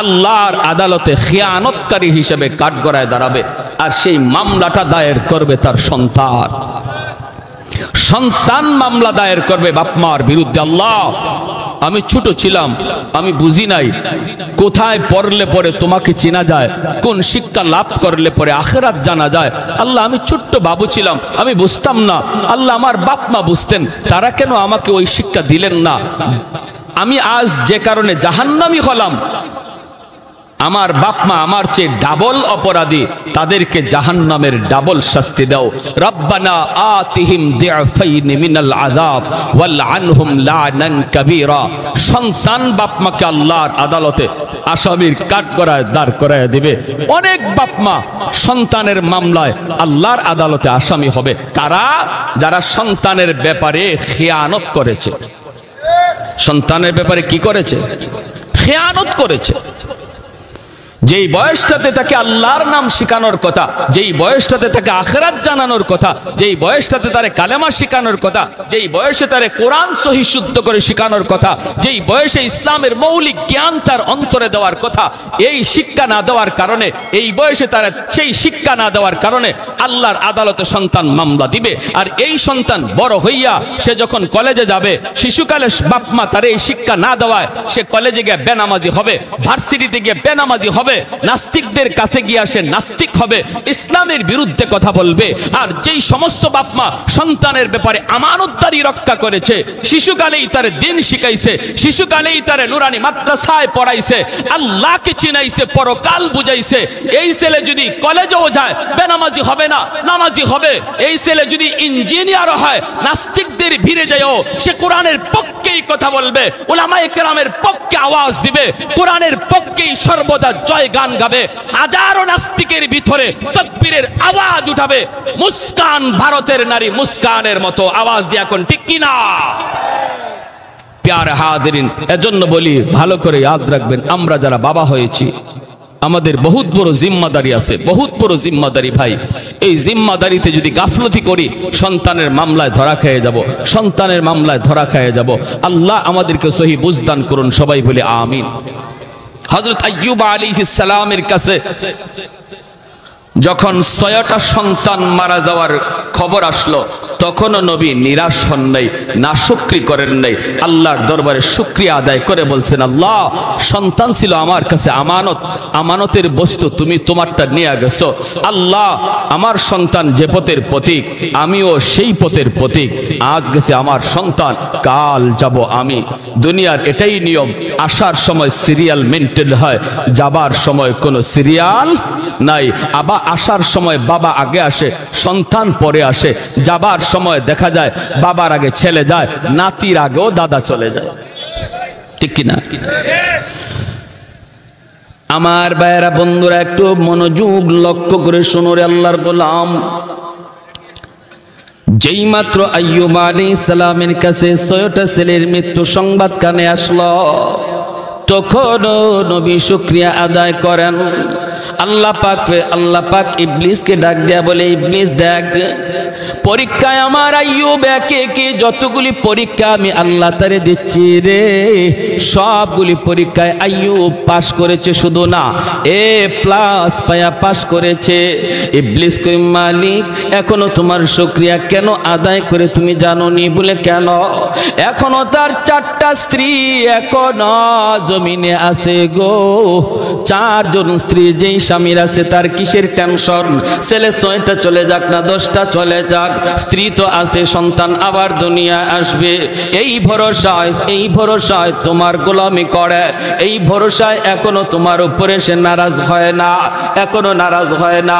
আল্লাহর আদালতে খিয়ানতকারী হিসেবে কাঠগড়ায় দাঁড়াবে, আর সেই মামলাটা দায়ের করবে তার সন্তান। সন্তান মামলা দায়ের করবে বাপমার বিরুদ্ধে। আল্লাহ, আমি ছোট ছিলাম, আমি বুঝি নাই কোথায় পড়লে পরে তোমাকে চেনা যায়, কোন শিক্ষা লাভ করলে পরে আখিরাত জানা যায়। আল্লাহ, আমি ছোট্ট বাবু ছিলাম, আমি বুঝতাম না। আল্লাহ, আমার বাপ মা বুঝতেন, তারা কেন আমাকে ওই শিক্ষা দিলেন না? আমি আজ যে কারণে জাহান্নামী হলাম, আমার বাপ মা আমার চেয়ে ডাবল অপরাধী, তাদেরকে জাহান্নামের ডাবল শাস্তি দাও। রব্বানা আতিহিম দিআফাইন মিনাল আযাব ওয়াল আনহুম লা'নান কাবীরা। সন্তান বাপ মাকে আল্লাহর আদালতে আসামির কাঠগড়ায় দাঁড় করায় দিবে। অনেক বাপ মা সন্তানের মামলায় আল্লাহর আদালতে আসামি হবে। কারা? যারা সন্তানের ব্যাপারে খিয়ানত করেছে। সন্তানের ব্যাপারে কি করেছে? খেয়ানত করেছে। যেই বয়সটাতে তাকে আল্লাহর নাম শেখানোর কথা, যেই বয়সটাতে তাকে আখিরাত জানানোর কথা, যেই বয়সটাতে তারে কালেমা শেখানোর কথা, যেই বয়সে তারে কোরআন সহি শুদ্ধ করে শেখানোর কথা, যেই বয়সে ইসলামের মৌলিক জ্ঞান তার অন্তরে দেওয়ার কথা, এই শিক্ষা না দেওয়ার কারণে, এই বয়সে তারা সেই শিক্ষা না দেওয়ার কারণে আল্লাহর আদালতে সন্তান মামলা দিবে। আর এই সন্তান বড় হইয়া সে যখন কলেজে যাবে, শিশুকালে বাপ মা তারে এই শিক্ষা না দেওয়ায় সে কলেজে গিয়ে বেনামাজি হবে, ভার্সিটিতে গিয়ে বেনামাজি হবে, নাস্তিকদের কাছে গিয়ে সে নাস্তিক হবে, ইসলামের বিরুদ্ধে কথা বলবে। আর যেই সমস্ত বাপ মা সন্তানের ব্যাপারে আমানতদারি রক্ষা করেছে, শিশুকালেই তারে দিন শিখাইছে, শিশুকালেই তারে নুরানি মাদ্রাসায় পড়াইছে, আল্লাহকে চিনাইছে, পরকাল বুঝাইছে, এই ছেলে যদি কলেজেও যায় বেনামাজি হবে না, নামাজি হবে। এই ছেলে যদি ইঞ্জিনিয়ার হয়, নাস্তিকদের ভিড়ে যায়ও সে কোরআনের পক্ষেই কথা বলবে, উলামায়ে কেরামের পক্ষে আওয়াজ দিবে, কোরআনের পক্ষেই সর্বদা জয় গান গাবে। হাজারো নাস্তিকের ভিতরে তাকবীরের আওয়াজ উঠাবে। মুস্কান, ভারতের নারী মুস্কানের মতো আওয়াজ দিয়া কোন ঠিক কিনা? প্যারে হাজিরিন, এজন্য বলি ভালো করে ইয়াদ রাখবেন, আমরা যারা বাবা হয়েছি আমাদের বহুত বড় জিম্মাদারি আছে, বহুত বড় জিম্মাদারি ভাই। এই জিম্মাদারিতে যদি গাফলতি করি সন্তানের মামলায় ধরা খেয়ে যাব, সন্তানের মামলায় ধরা খেয়ে যাব। আল্লাহ আমাদেরকে সহি বুঝদান করুন, সবাই বলে আমিন। হযরত আইয়ুব আলাইহিস সালামের কাছে যখন ৬টা সন্তান মারা যাওয়ার খবর আসলো, তখনও নবী নিরাশ হন নাই, নাশুকরি করেন নাই, আল্লাহর দরবারে শুকরিয়া আদায় করে বলছেন, আল্লাহ, সন্তান ছিল আমার কাছে আমানত, আমানতের বস্তু তুমি তোমারটা নিয়ে গেছো। আল্লাহ, আমার সন্তান যে পথের প্রতীক, আমিও সেই পথের প্রতীক। আজ গেছে আমার সন্তান, কাল যাব আমি। দুনিয়ার এটাই নিয়ম, আসার সময় সিরিয়াল মেনটেন হয়, যাবার সময় কোনো সিরিয়াল নাই। আবার আসার সময় বাবা আগে আসে, সন্তান পরে আসে। যাবার সময় দেখা যায় বাবার আগে ছেলে যায়, নাতির আগেও দাদা চলে যায়, ঠিক কিনা? আমার ভাইয়েরা, বন্ধুরা, একটু মনোযোগ লক্ষ্য করে শোনো রে আল্লাহর গোলাম। যেই মাত্র আইয়ুব আলাইহিস সালামের কাছে ৬টা ছেলের মৃত্যু সংবাদ কানে আসলো, তখনও নবী শুকরিয়া আদায় করেন। আল্লাহ পাক ইবলিসকে ডাক দেয়া বলে, ইবলিস দেখ, পরীক্ষায় আমার আইয়ুব একে একে যতগুলি পরীক্ষা আমি আল্লাহ তারে দিচ্ছি রে, সবগুলি পরীক্ষায় আইয়ুব পাশ করেছে, শুধু না A+ পায়া পাশ করেছে। ইবলিস কই, মালিক এখনো তোমার শুকরিয়া কেন আদায় করে তুমি জানোনি? বলে কেন? এখনো তার 4টা স্ত্রী এখনো জমিনে আছে গো। 4 জন স্ত্রী যেই স্বামীর আছে তার কিসের টেনশন? ছেলে 6টা চলে যাক না 10টা চলে যাক, স্ত্রী তো আছে, সন্তান আবার দুনিয়ায় আসবে। এই ভরসায় তোমার গোলামি করে, এই ভরসায় এখনো তোমার উপরে সে নারাজ হয় না, এখনো নারাজ হয় না।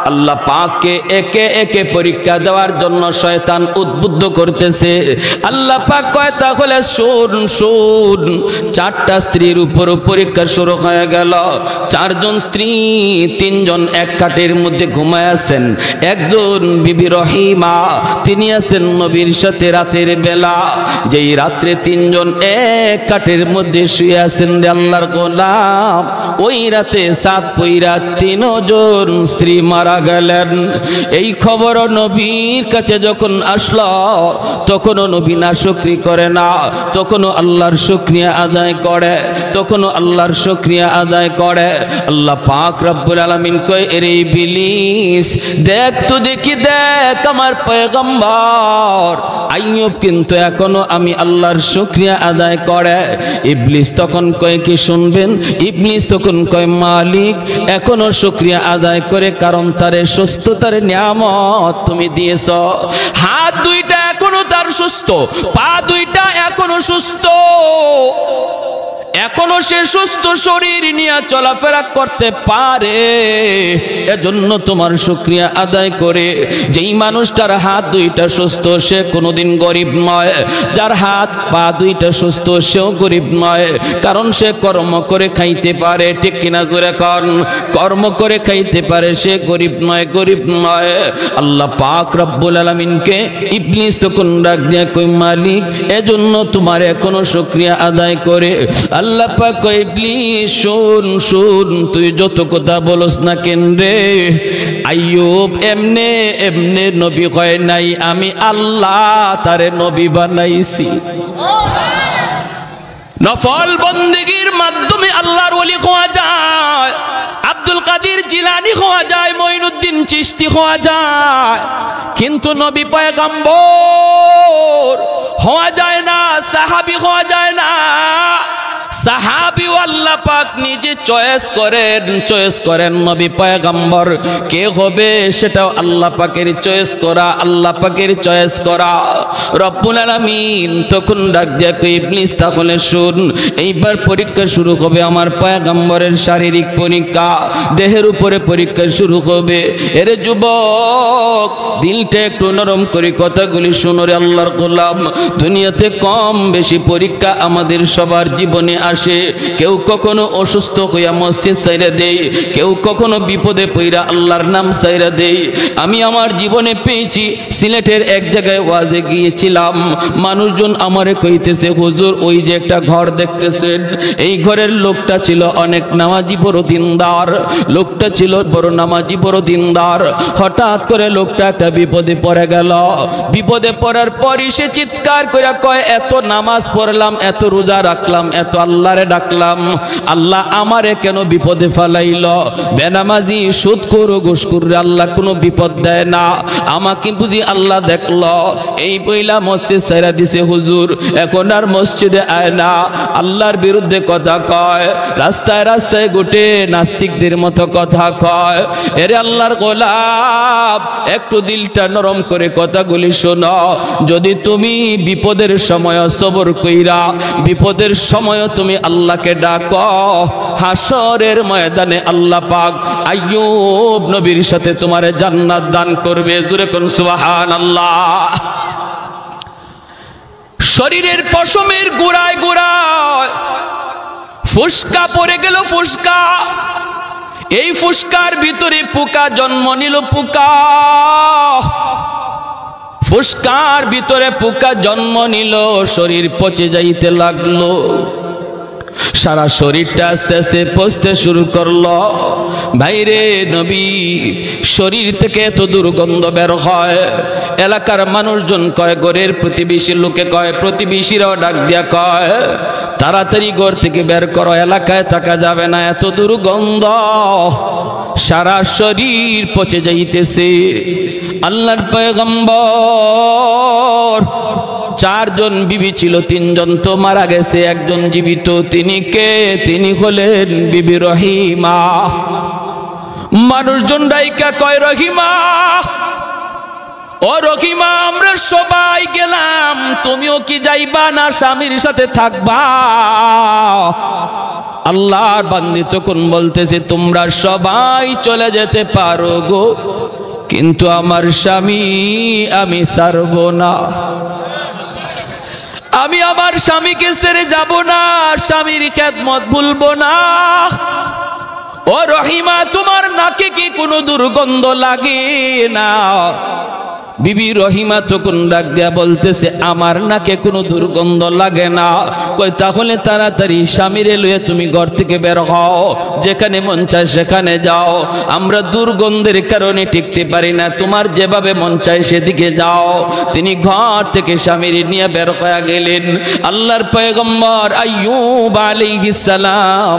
আল্লাহ পাককে একে একে পরীক্ষা দেওয়ার জন্য শয়তান উদ্বুদ্ধ করতেছে। আল্লাহ পাক কয়, তাহলে শুন, 4টা স্ত্রীর উপর পরীক্ষা শুরু হয়ে গেল। 4 জন স্ত্রী, 3 জন এক খাটের মধ্যে ঘুমায় আছেন। একজন বিবি রহিমা, তিনি আছেন নবীর সাথে রাতের বেলা। যেই রাত্রে 3 জন এক খাটের মধ্যে শুয়ে আছেন রে আল্লাহর গোলাম, ওই রাতে 7 পইরা 3 জন স্ত্রী মারা গেলেন। এই খবর নবীর কাছে যখন আসলো, তখনও নবী নাশুকরি করে না, তখনও আল্লাহর শুকরিয়া আদায় করে, আল্লাহ পাক রব্বুল আলামিন কয়, এরে ইবলিস দেখ তো, দেখ আমার পয়গম্বর আইয়ুব কিন্তু এখনো আমি আল্লাহর শুকরিয়া আদায় করে। ইবলিস তখন কয়, কি শুনবেন? ইবলিস তখন কয়, মালিক এখনো শুকরিয়া আদায় করে, কারণ তারে সুস্থতার নিয়ামত তুমি দিয়েছ। হাত 2টা এখনো তার সুস্থ, পা 2টা এখনো সুস্থ, এখনো সে সুস্থ শরীর নিয়ে চলাফেরা করতে পারে। এজন্য তোমার শুকরিয়া আদায় করে। যেই মানুষটার হাত 2টা সুস্থ সে কোনোদিন গরিব নয়, যার হাত পা 2টা সুস্থ সেও গরিব নয়, কারণ সে কর্ম করে খাইতে পারে। ঠিক কিনা জোরে কন? কর্ম করে খাইতে পারে, সে গরিব নয়। আল্লাহ পাক রব্বুল আলামিনকে ইবলিস তখন ডাক দিয়ে কই, মালিক এজন্য তোমার এখনো শুকরিয়া আদায় করে। আল্লাহ পাক কয়, ইবলিস শুন, তুই যত কথা বলস না কেন রে, আইয়ুব এমনে নবী হয় নাই, আমি আল্লাহ তারে নবী বানাইছি। নফল বন্দেগীর মাধ্যমে আল্লাহর ওলি হওয়া যায়, আব্দুল কাদের জিলানী হওয়া যায়, মঈনুদ্দিন চিশতি হওয়া যায়, কিন্তু নবী পয়গম্বর হওয়া যায় না, সাহাবী হওয়া যায় না। সাহাবী আল্লাহ পাক নিজে চয়েস করেন নবী পয়গম্বর কে হবে, সেটাও আল্লাহ পাকের চয়েস করা। রব্বুল আলামিন তখন ডাক দিয়ে কই, ইবলিস তাহলে শুন, এইবার পরীক্ষা শুরু হবে আমার পয়গম্বরের শারীরিক পরীক্ষা, দেহের উপরে পরীক্ষা শুরু হবে। এরে যুবক, দিলটা একটু নরম করে কথাগুলি শুনো রে আল্লাহর গোলাম। দুনিয়াতে কম বেশি পরীক্ষা আমাদের সবার জীবনে আসে। কেউ কখনো অসুস্থ হইয়া মসজিদ ছাইরা দেই, কেউ কখনো বিপদে পইরা আল্লাহর নাম ছাইরা দেই। আমি আমার জীবনে পেয়েছি, সিলেটের এক জায়গায় ওয়াজে গিয়েছিলাম, মানুষজন আমারে কইতেছে, হুজুর ওই যে একটা ঘর দেখতেছেন, এই ঘরের লোকটা ছিল অনেক নামাজি বড় দিনদার, হঠাৎ করে লোকটা একটা বিপদে পড়ে গেল। বিপদে পড়ার পরই সে চিৎকার করে কয়, এত নামাজ পড়লাম, এত রোজা রাখলাম, এত আল্লাহরে ডাকলাম, আল্লাহ আমারে কেন বিপদে ফেলাইল? বেনামাজি সুদখোর ঘুষখোর আল্লাহ কোনো বিপদ দেয় না, আমাকে বুঝি আল্লাহ দেখলো, এই বইলা মসজিদ ছেড়ে দিছে। হুজুর এখন আর মসজিদে আয় না, আল্লাহর বিরুদ্ধে কথা কয়, রাস্তায় রাস্তায় গোটে নাস্তিকদের মতো কথা কয়। এরে আল্লাহর গোলাম, একটু দিলটা নরম করে কথাগুলি শোনো। যদি তুমি বিপদের সময় সবর কইরা, বিপদের সময় তুমি আল্লাহকে ডাকো, হাসরের ময়দানে আল্লাহ পাক আইয়ুব নবীর সাথে তোমারে জান্নাত দান করবে। জোরে কোন সুবহানাল্লাহ। শরীরের পশমের গোড়ায় গোড়ায় ফুসকা পড়ে গেল, ফুসকা। এই ফুসকার ভিতরে পোকা জন্ম নিল, পোকা। ফুসকার ভিতরে পোকা জন্ম নিল, শরীর পচে যাইতে লাগলো। সারা শরীরটা আস্তে আস্তে পচতে শুরু করলো। ভাইরে নবী, শরীর থেকে এত দুর্গন্ধ বের হয়, এলাকার মানুষজন কয়, ঘরের প্রতিবেশী লোকে কয়, প্রতিবেশীরাও ডাক দিয়া কয়, তাড়াতাড়ি ঘর থেকে বের করো, এলাকায় থাকা যাবে না, এত দুর্গন্ধ, সারা শরীর পচে যাইতেছে। আল্লাহর পয়গম্বর, 4 জন বিবি ছিল, 3 জন তো মারা গেছে, একজন জীবিত। তিনি কে? তিনি হলেন বিবি রহিমা। মানুষজন ডাইকা কয়, রহিমা, ও রহিমা, আমরা সবাই গেলাম, তুমিও কি যাইবা না স্বামীর সাথে থাকবা? আল্লাহর বান্দি তখন বলতেছে, তোমরা সবাই চলে যেতে পারো গো, কিন্তু আমার স্বামী আমি ছাড়ব না। আমি আমার স্বামীকে ছেড়ে যাব না, স্বামীর খেদমত ভুলবো না। ও রহিমা, তোমার নাকে কি কোনো দুর্গন্ধ লাগে না? বিবি রহিমা তখন ডাক দিয়া বলতেছে, আমার নাকে কোনো দুর্গন্ধ লাগে না। কই, তাহলে তাড়াতাড়ি স্বামীরে লইয়া তুমি ঘর থেকে বের হও, যেখানে মন চায় সেখানে যাও, আমরা দুর্গন্ধের কারণে টিকতে পারি না, তোমার যেভাবে মন চায় সেদিকে যাও। তিনি ঘর থেকে স্বামীর নিয়ে বের হয়ে গেলেন। আল্লাহর পয়গম্বর আইয়ুব আলাইহিস সালাম,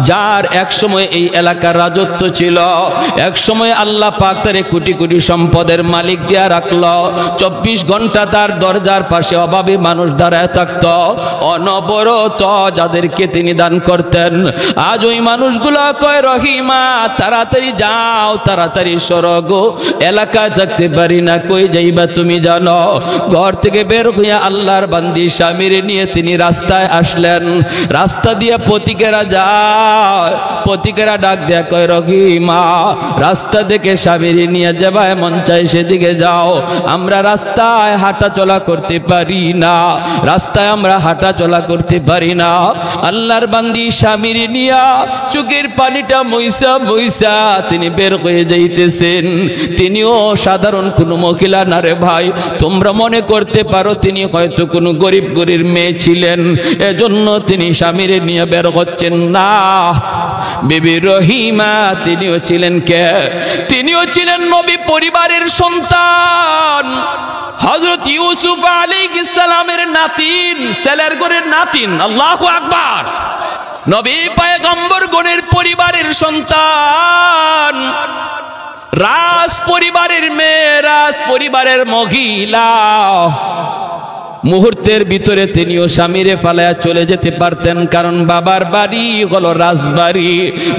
যার এক সময় এই এলাকার রাজত্ব ছিল, এক সময় আল্লাহ পাক তারে কোটি কোটি সম্পদের মালিক দিয়া রাখলো। 24 ঘন্টা তার দরজার পাশে অভাবী মানুষ দাঁড়ায় থাকত, অনবরত যাদেরকে তিনি দান করতেন। আজ ওই মানুষগুলো কয়, রহিমা তাড়াতাড়ি যাও, তাড়াতাড়ি সরো গো, এলাকায় থাকতে পারি না। কই যাইবা তুমি জানো? ঘর থেকে বের হইয়া আল্লাহর বান্দি স্বামীর নিয়ে তিনি রাস্তায় আসলেন। রাস্তা দিয়ে পথিকেরা যায়, পথিকেরা ডাক দেয়া কয়, রহিমা, রাস্তা দেখে স্বামীর নিয়ে যাবায় মন চায় সেদিকে যাও, আমরা রাস্তায় হাঁটা চলা করতে পারি না, রাস্তায় আমরা হাঁটা চলা করতে পারি না। আল্লাহর বান্দি স্বামীর নিয়া চোখের পানিটা মইসা মইসা তিনি বের হয়ে যাইতেছেন। তিনিও সাধারণ কোনো মহিলা না রে ভাই, তোমরা মনে করতে পারো তিনি হয়তো কোনো গরিব গরিব মেয়ে ছিলেন, এজন্য তিনি স্বামীর নিয়ে বের হচ্ছেন না। বিবি রহিমা তিনিও ছিলেন কে? তিনিও ছিলেন নবী পরিবারের সন্তান, হযরত ইউসুফ আলাইহিস সালামের নাতিন, ছেলের ঘরের নাতিন। আল্লাহু আকবার। নবী পয়গম্বর গণের পরিবারের সন্তান, রাজ পরিবারের মেয়ে, রাজ পরিবারের মহিলা। মুহূর্তের ভিতরে তিনিও স্বামীরে ফালায়া চলে যেতে পারতেন, কারণ বাবার বাড়ি হলো রাজবাড়ি,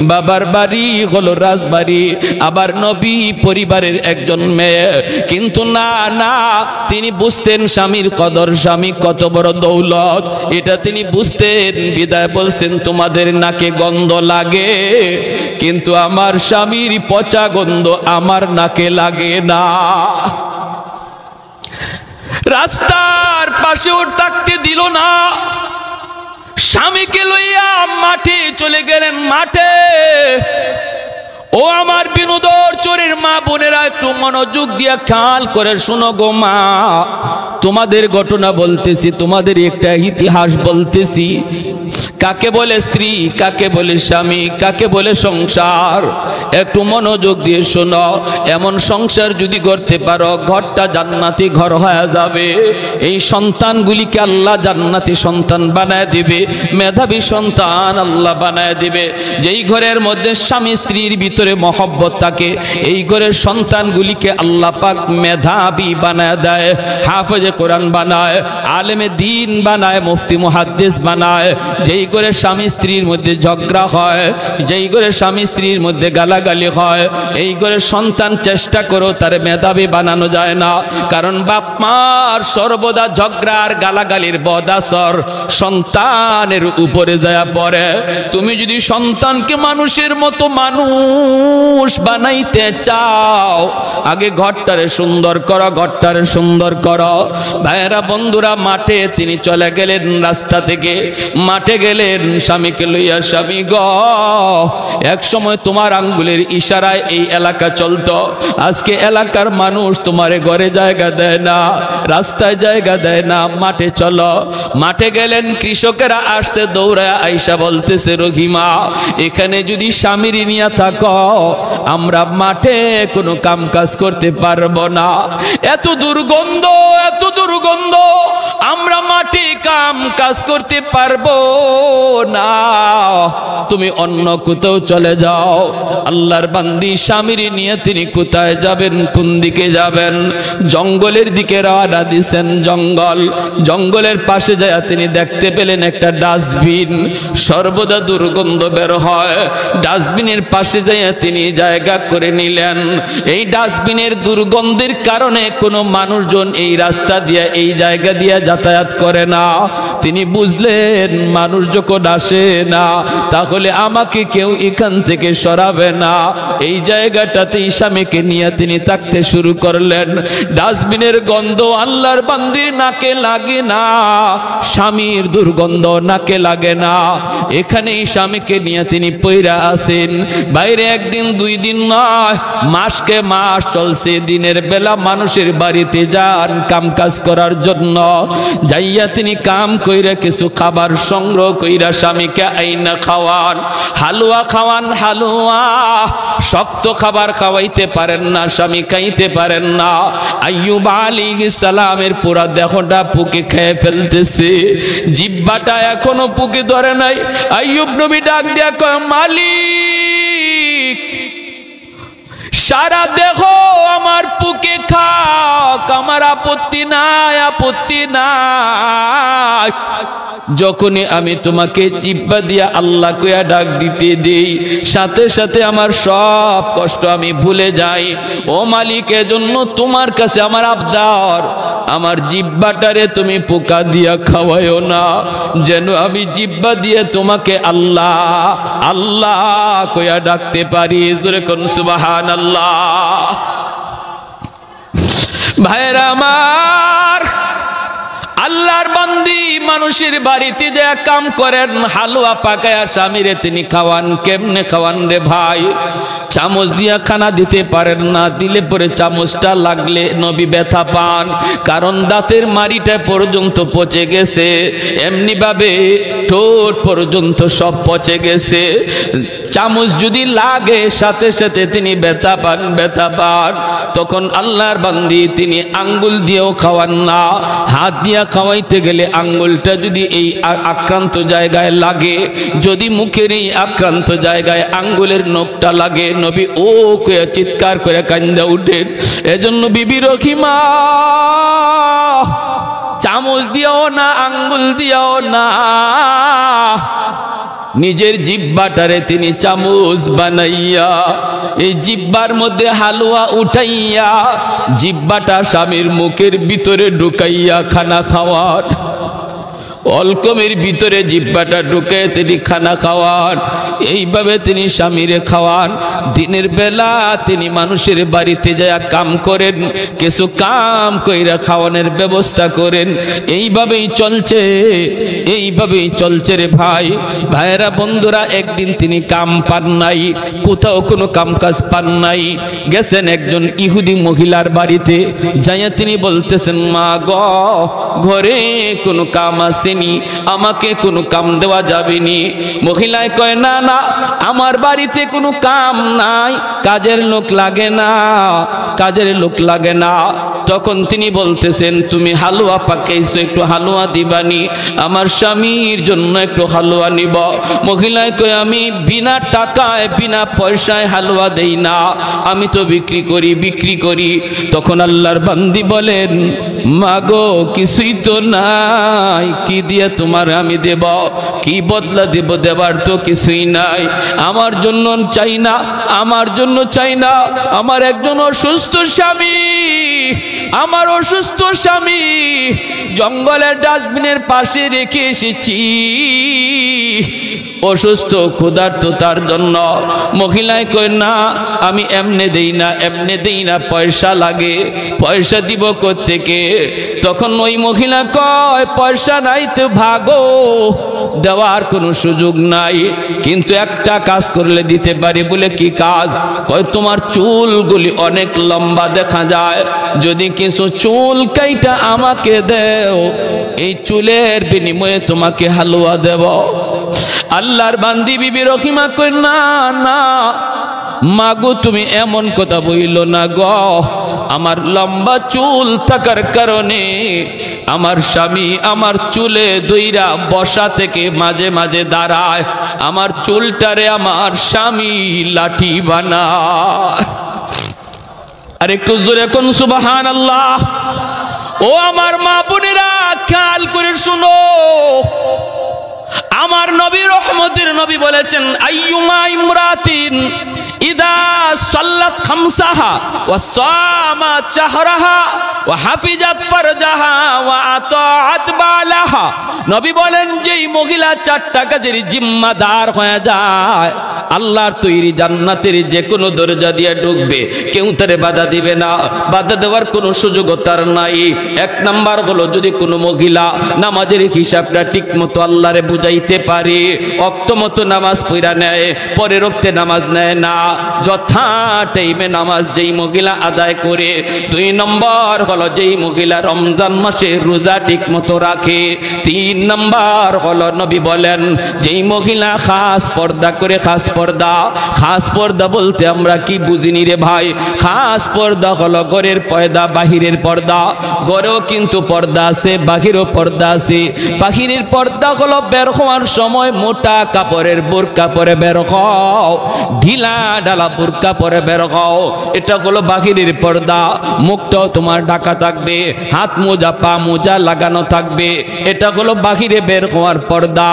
বাবার বাড়ি হলো রাজবাড়ি, আবার নবী পরিবারের একজন মেয়ে। কিন্তু না না, তিনি বুঝতেন স্বামীর কদর, স্বামী কত বড় দৌলত, এটা তিনি বুঝতেন। বিদায় বলছেন, তোমাদের নাকে গন্ধ লাগে, কিন্তু আমার স্বামীর পচা গন্ধ আমার নাকে লাগে না। রাস্তার পাশেও থাকতে দিল না, স্বামীকে লইয়া মাঠে চলে গেলেন। মাঠে, ও আমার বিনোদর চোরের মা বোনেরা, একটু মনোযোগ দিয়া খেয়াল করে শোনো গো মা, তোমাদের ঘটনা বলতেছি, তোমাদের একটা ইতিহাস বলতেছি। কাকে বলে স্ত্রী, কাকে বলে স্বামী, কাকে বলে সংসার, একটু মনোযোগ দিয়ে শোনো। এমন সংসার যদি করতে পারো, ঘরটা জান্নাতি ঘর হয়ে যাবে। এই সন্তানগুলিকে আল্লাহ জান্নাতি সন্তান বানায় দিবে, মেধাবী সন্তান আল্লাহ বানায় দিবে। যেই ঘরের মধ্যে স্বামী স্ত্রীর ভিতরে মহব্বত থাকে, এই ঘরের সন্তানগুলিকে আল্লাহ পাক মেধাবী বানায় দেয়, হাফেজে কোরআন বানায়, আলেমে দ্বীন বানায়, মুফতি মুহাদ্দিস বানায়। যেই করে স্বামী স্ত্রীর মধ্যে ঝগড়া হয়, যেই করে স্বামী স্ত্রীর মধ্যে গালাগালি হয়, এই করে সন্তান চেষ্টা করো তার মেধাবী বানানো যায় না, কারণ বাপ মার সর্বদা ঝগড়া আর গালাগালির বদাসর সন্তানের উপরে যায় পড়ে। তুমি যদি সন্তানকে মানুষের মতো মানুষ বানাইতে চাও, আগে ঘরটারে সুন্দর করো, ঘরটারে সুন্দর করো। ভাইয়েরা বন্ধুরা, মাঠে তিনি চলে গেলেন, রাস্তা থেকে মাঠে গেলেন স্বামীকে লইয়া, স্বামী গ এক সময় তোমার আঙ্গুলের ইশারায় এই এলাকা চলতো, আজকে এলাকার মানুষ তোমারে ঘরে জায়গা দেয় না, রাস্তায় জায়গা দেয় না, মাঠে চলো। মাঠে গেলেন, কৃষকেরা আসতে দৌড়ায় আইসা বলতেছে, রহিমা এখানে যদি স্বামীর নিয়ে থাকো আমরা মাঠে কোনো কাম কাজ করতে পারবো না, এত দুর্গন্ধ, এত দুর্গন্ধ, আমরা মাঠে কাম কাজ করতে পারবো না, তুমি অন্য কোথাও চলে যাও। আল্লাহর বান্দি স্বামীর নিয়ে তিনি কোথায় যাবেন, কোন দিকে যাবেন? জঙ্গলের দিকে রওনা দিয়েছেন। জঙ্গলের পাশে যায় তিনি দেখতে পেলেন একটা ডাস্টবিন, সর্বদা দুর্গন্ধ বের হয়। ডাস্টবিনের পাশে যায় তিনি জায়গা করে নিলেন। এই ডাস্টবিনের দুর্গন্ধের কারণে কোনো মানুষজন এই রাস্তা দিয়ে, এই জায়গা দিয়ে যাতায়াত করে না। তিনি বুঝলেন মানুষ যখন আসে না তাহলে আমাকে কেউ এখান থেকে সরাবে না। এই জায়গাটাতে স্বামীকে নিয়ে তিনি থাকতে শুরু করলেন। ডাস্টবিনের গন্ধ আল্লাহর বান্দির নাকে লাগে না, স্বামীর দুর্গন্ধ নাকে লাগে না। এখানেই স্বামীকে নিয়ে তিনি পইরা আছেন। বাইরে একদিন দুই দিন নয়, মাসকে মাস চলছে। দিনের বেলা মানুষের বাড়িতে যান কাম কাজ করার জন্য, যাইয়া তিনি কাম কইরা কিছু খাবার সংগ্রহ কইরা স্বামীকে আইনা খাওয়ান, হালুয়া খাওয়ান। হালুয়া শক্ত খাবার খাওয়াইতে পারেন না, স্বামী খাইতে পারেন না। আইয়ুব আলাইহিস সালামের পুরা দেহটা পুকে খেয়ে ফেলতেছে, জিহ্বাটা এখনো পুকে ধরে নাই। আইয়ুব নবী ডাক দিয়া কয়, মালিক সারা দেহ আমার পুকে খাক, আমার আপত্তি নাই, আপত্তি নাই। যখনই আমি তোমাকে জিহ্বা দিয়া আল্লাহ কইয়া ডাক দিতে দেই, সাথে সাথে আমার সব কষ্ট আমি ভুলে যাই। ও মালিক, এজন্য তোমার কাছে আমার আবদার, আমার জিহ্বাটারে তুমি পোকা দিয়া খাওয়াইও না, যেন আমি জিহ্বা দিয়ে তোমাকে আল্লাহ আল্লাহ কইয়া ডাকতে পারি। জোরে কোন সুবহানাল্লাহ। ভাইরা আমার, আল্লাহর বান্দি মানুষের বাড়িতে যে কাম করেন, হালুয়া পাকায়া স্বামীরে তিনি খাওয়ান। কেমনে খাওয়ান রে ভাই? চামচ দিয়া খানা দিতে পারেন না, দিলে পরে চামচটা লাগলে নবী ব্যথা পান, কারণ দাঁতের মাড়িটা পর্যন্ত পচে গেছে, এমনি ভাবে ঠোঁট পর্যন্ত সব পচে গেছে। চামচ যদি লাগে সাথে সাথে তিনি ব্যথা পান, ব্যথা পান। তখন আল্লাহর বান্দি তিনি আঙ্গুল দিয়েও খাওয়ান না, হাত দিয়া খাওয়াইতে গেলে আঙ্গুলটা যদি এই আক্রান্ত জায়গায় লাগে, যদি মুখের এই আক্রান্ত জায়গায় আঙ্গুলের নখটা লাগে, নবী ও কয়ে চিৎকার করে কান্দা উঠেন। এজন্য বিবি রহিমা চামচ দিও না, আঙ্গুল দিও না, নিজের জিহ্বাটারে তিনি চামচ বানাইয়া এই জিহ্বার মধ্যে হালুয়া উঠাইয়া জিহ্বাটা স্বামীর মুখের ভিতরে ঢুকাইয়া খানা খাওয়ার, অলকমের ভিতরে জিহ্বাটা ঢুকে তিনি খানা খাওয়ান। এইভাবে তিনি স্বামীরে খাওয়ান। দিনের বেলা তিনি মানুষের বাড়িতে যায় কাম করেন, কিছু কাম কইরা খাওয়ানোর ব্যবস্থা করেন। এইভাবেই চলছে, এইভাবেই চলছে রে ভাই। ভাইয়েরা বন্ধুরা, একদিন তিনি কাম পান নাই, কোথাও কোনো কাম কাজ পান নাই। গেছেন একজন ইহুদি মহিলার বাড়িতে, যাইয়া তিনি বলতেছেন, মা গ ঘরে কোনো কাম আছে, আমাকে কোনো কাম দেওয়া যাবে নি? মহিলায় কয়, না না, আমার বাড়িতে কোনো কাম নাই, কাজের লোক লাগে না, কাজের লোক লাগে না। তখন তিনি বলতেছেন, তুমি হালুয়া পাকাইছো, একটু হালুয়া দিবানি, আমার স্বামীর জন্য একটু হালুয়া নিব। মহিলায় কয়, আমি বিনা টাকায় বিনা পয়সায় হালুয়া দেই না, আমি তো বিক্রি করি, বিক্রি করি। তখন আল্লাহর বান্দি বলেন, মাগো কিছুই তো নাই, কি দিয়ে তোমার আমি দেব, কি বদলা দেব? দেবার তো কিছুই নাই। আমার জন্য চাই না, আমার জন্য চাই না, আমার একজন অসুস্থ স্বামী, আমার অসুস্থ স্বামী জঙ্গলের ডাস্টবিনের পাশে রেখে এসেছি, অসুস্থ ক্ষুধার্ত তার জন্য। মহিলায় কয়, না আমি এমনে দেই না, এমনে দেই না, পয়সা লাগে, পয়সা দিব কোত্থেকে? তখন ওই মহিলা কয়, পয়সা নাই তো ভাগো, দেওয়ার কোনো সুযোগ নাই, কিন্তু একটা কাজ করলে দিতে পারি। বলে কি কাজ? কয় তোমার চুলগুলি অনেক লম্বা দেখা যায়, যদি কিছু চুল কাইটা আমাকে দেও, এই চুলের বিনিময়ে তোমাকে হালুয়া দেব। আল্লাহর বান্দি বিবি রহিমা কই না না মাগো, তুমি এমন কথা বইল না গো, আমার লম্বা চুল থাকার কারণে আমার স্বামী আমার চুলে দইরা বসা থেকে মাঝে মাঝে দাঁড়ায়, আমার চুলটারে আমার স্বামী লাঠি বানায়। আর একটু জোরে কোন সুবহানাল্লাহ। ও আমার মা বোনেরা, খেয়াল করে শুনো, আমার নবী রহমতের নবী বলেছেন, আইয়ুমা ইমরাতিন ইদা সাল্লাত খামসাহা ওয়া সামাত শাহরাহা ওয়া হাফিজাত ফারজাহা ওয়া আতাআত বালাহা। নবী বলেন, যেই মহিলা চারটা কাজের জিম্মাদার হয়ে যায়, আল্লাহর তৈরি জান্নাতের যে কোনো দরজা দিয়ে ঢুকবে, কেউ তারে বাধা দিবে না, বাধা দেওয়ার কোনো সুযোগ তার নাই। এক নাম্বার হলো, যদি কোনো মহিলা নামাজের হিসাবটা ঠিক মতো আল্লাহরে বুঝাইতে পারে, অক্ত মতো নামাজ পড়া নেয়, পরের ওক্তে নামাজ নেয় না, যথা টাইমে নামাজ যেই মহিলা আদায় করে। দুই নম্বর হলো, যেই মহিলা রমজান মাসে রোজা ঠিক মতো রাখে। তিন নম্বর হলো, নবী বলেন, যেই মহিলা খাস পর্দা করে। খাস পর্দা বলতে আমরা কি বুঝিনি রে ভাই? খাস পর্দা হলো ঘরের পর্দা, বাহিরের পর্দা। ঘরেও কিন্তু পর্দা আছে, বাহিরেও পর্দা আছে। বাহিরের পর্দা হলো বের হওয়ার সময় মোটা কাপড়ের বোরকা পরে বের হও, ঢিলা ঢালা বোরকা পরে বের হও, এটা হলো বাহিরের পর্দা। মুখটাও তোমার ঢাকা থাকবে, হাত মোজা পা মোজা লাগানো থাকবে, এটা হলো বাহিরে বের হওয়ার পর্দা।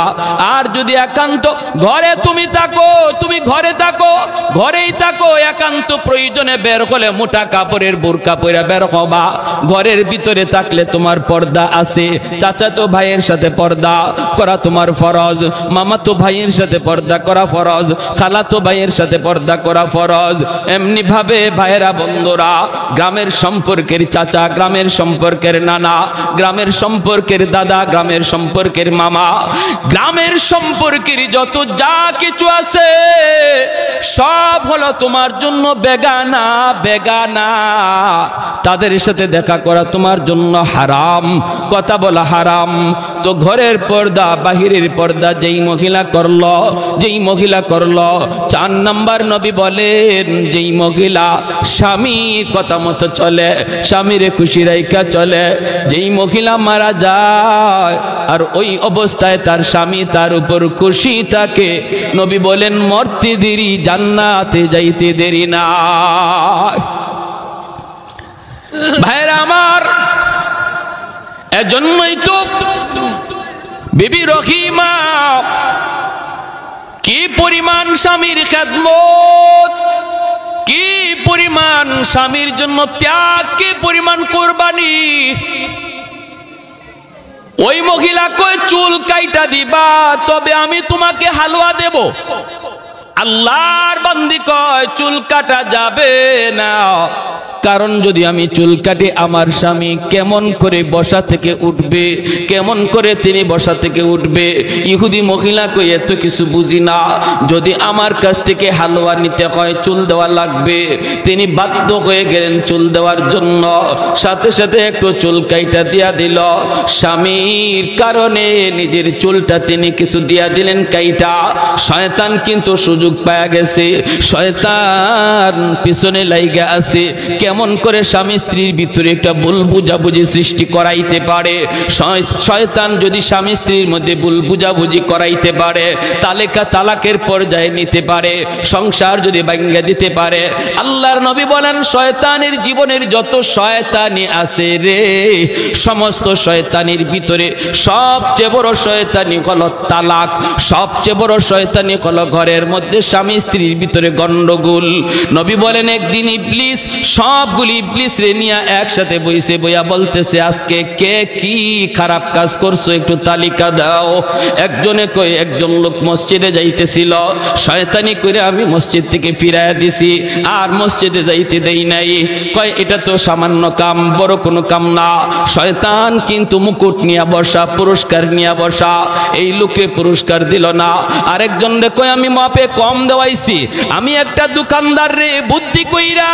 আর যদি একান্ত ঘরে তুমি থাকো, তুমি ঘরে থাকো, ঘরেই থাকো, একান্ত প্রয়োজনে বের হলে মোটা কাপড়ের বোরকা পরে বের হবা। ঘরের ভিতরে থাকলে তোমার পর্দা আছে। চাচাতো ভাইয়ের সাথে পর্দা করা তোমার ফরজ, মামাতো ভাইয়ের সাথে পর্দা করা ফরজ, খালাতো ভাইয়ের সাথে পর্দা করা ফরজ। এমনি ভাবে ভাইয়েরা বন্ধুরা, গ্রামের সম্পর্কের চাচা, গ্রামের সম্পর্কের নানা, গ্রামের সম্পর্কের দাদা, গ্রামের সম্পর্কের মামা, গ্রামের সম্পর্কের যত যা কিছু আছে সব হলো তোমার জন্য বেগানা বেগানা। তাদের সাথে দেখা করা তোমার জন্য হারাম, কথা বলা হারাম। তো ঘরের পর্দা, বাহিরের পর্দা যেই মহিলা করলো, 4 নাম্বার নবী বলেন, যেই মহিলা স্বামীর কথা মতো চলে, স্বামীরে খুশি রাইখা চলে। যেই মহিলা মারা যায় আর ওই অবস্থায় তার স্বামী তার উপর খুশি থাকে, নবী বলেন মরতে দেরি, জান্নাতে যাইতে দেরি না। ভাইরা আমার, এজন্যই তো বিবি রহিমা কি পরিমাণ স্বামীর খেদমত, কি পরিমাণ স্বামীর জন্য ত্যাগ, কি পরিমাণ কোরবানি। ওই মহিলা কই, চুল কাইটা দিবা তবে আমি তোমাকে হালুয়া দেব। আল্লাহর বান্দি কয়, চুল কাটা যাবে না, কারণ যদি আমি চুল কাটি আমার স্বামী কেমন করে বসা থেকে উঠবে, কেমন করে তিনি বসা থেকে উঠবে। ইহুদি মহিলা কই, এত কিছু বুঝি না, যদি আমার কাছ থেকে হালুয়া নিতে হয় চুল দেওয়া লাগবে। তিনি বাধ্য হয়ে গেলেন চুল দেওয়ার জন্য, সাথে সাথে একটু চুল কাইটা দিয়া দিল। স্বামীর কারণে নিজের চুলটা তিনি কিছু দিয়া দিলেন কাইটা। শয়তান কিন্তু সুযোগ পায়া গেছে, শয়তান পিছনে লাইগা আছে, কেমন করে স্বামী স্ত্রীর ভিতরে একটা ভুল বুঝাবুঝি সৃষ্টি করাইতে পারে। শয়তান যদি স্বামী স্ত্রীর মধ্যে ভুল বুঝাবুঝি করাইতে পারে, তালাকের পর্যায়ে নিতে পারে, সংসার যদি ভাঙিয়ে দিতে পারে। আল্লাহর নবী বলেন, শয়তানের জীবনের যত শয়তানি আছে রে, সমস্ত শয়তানির ভিতরে সবচেয়ে বড় শয়তানি হলো তালাক, সবচেয়ে বড় শয়তানি হলো ঘরের মধ্যে স্বামী স্ত্রীর ভিতরে গন্ডগোল। নবী বলেন, একদিন ইবলিস সব সবগুলি ইবলিস রে নিয়ে একসাথে বইছে, বইয়া বলতেছে আজকে কে কি খারাপ কাজ করছো একটু তালিকা দাও। একজনে কই একজন লোক মসজিদে যাইতেছিল, শয়তানি করে আমি মসজিদ থেকে ফিরাইয়া দিছি, আর মসজিদে যাইতে দেই নাই। কয় এটা তো সামান্য কাম, বড় কোনো কাম না। শয়তান কিন্তু মুকুট নিয়ে বসা, পুরস্কার নিয়ে বসা, এই লোকে পুরস্কার দিল না। আরেকজন রে কয় আমি মাপে কম দেওয়াইছি, আমি একটা দোকানদার রে বুদ্ধি কইরা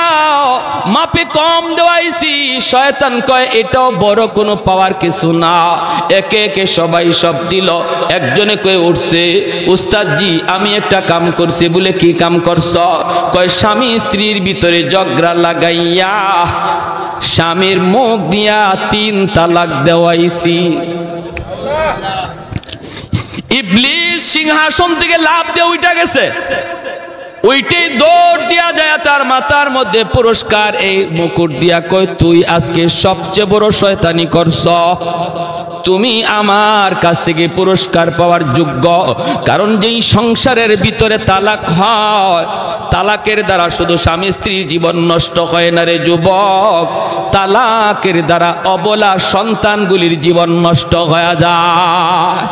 মাপে কম দেওয়াইছি। শয়তান কয় এটাও বড় কোনো পাওয়ার কিছু না। একে একে সবাই সব দিল। একজনে কয়ে উঠছে উস্তাদজি আমি একটা কাম করছি। বলে কি কাম করছ? কয় স্বামী স্ত্রীর ভিতরে ঝগড়া লাগাইয়া স্বামীর মুখ দিয়া 3 তালাক দেওয়াইছি। ইবলিস সিংহাসন থেকে লাফ দিয়ে উঠে গেছে, ওইটাই দৌড় দিয়া যায় তার মাথার মধ্যে পুরস্কার এই মুকুট দিয়া কয় তুই আজকে সবচেয়ে বড় শয়তানি করছ, তুমি আমার কাছ থেকে পুরস্কার পাওয়ার যোগ্য। কারণ যেই সংসারের ভিতরে তালাক হয়, তালাকের দ্বারা শুধু স্বামী স্ত্রীর জীবন নষ্ট হয় না রে যুবক, তালাকের দ্বারা অবলা সন্তানগুলির জীবন নষ্ট হয়ে যায়।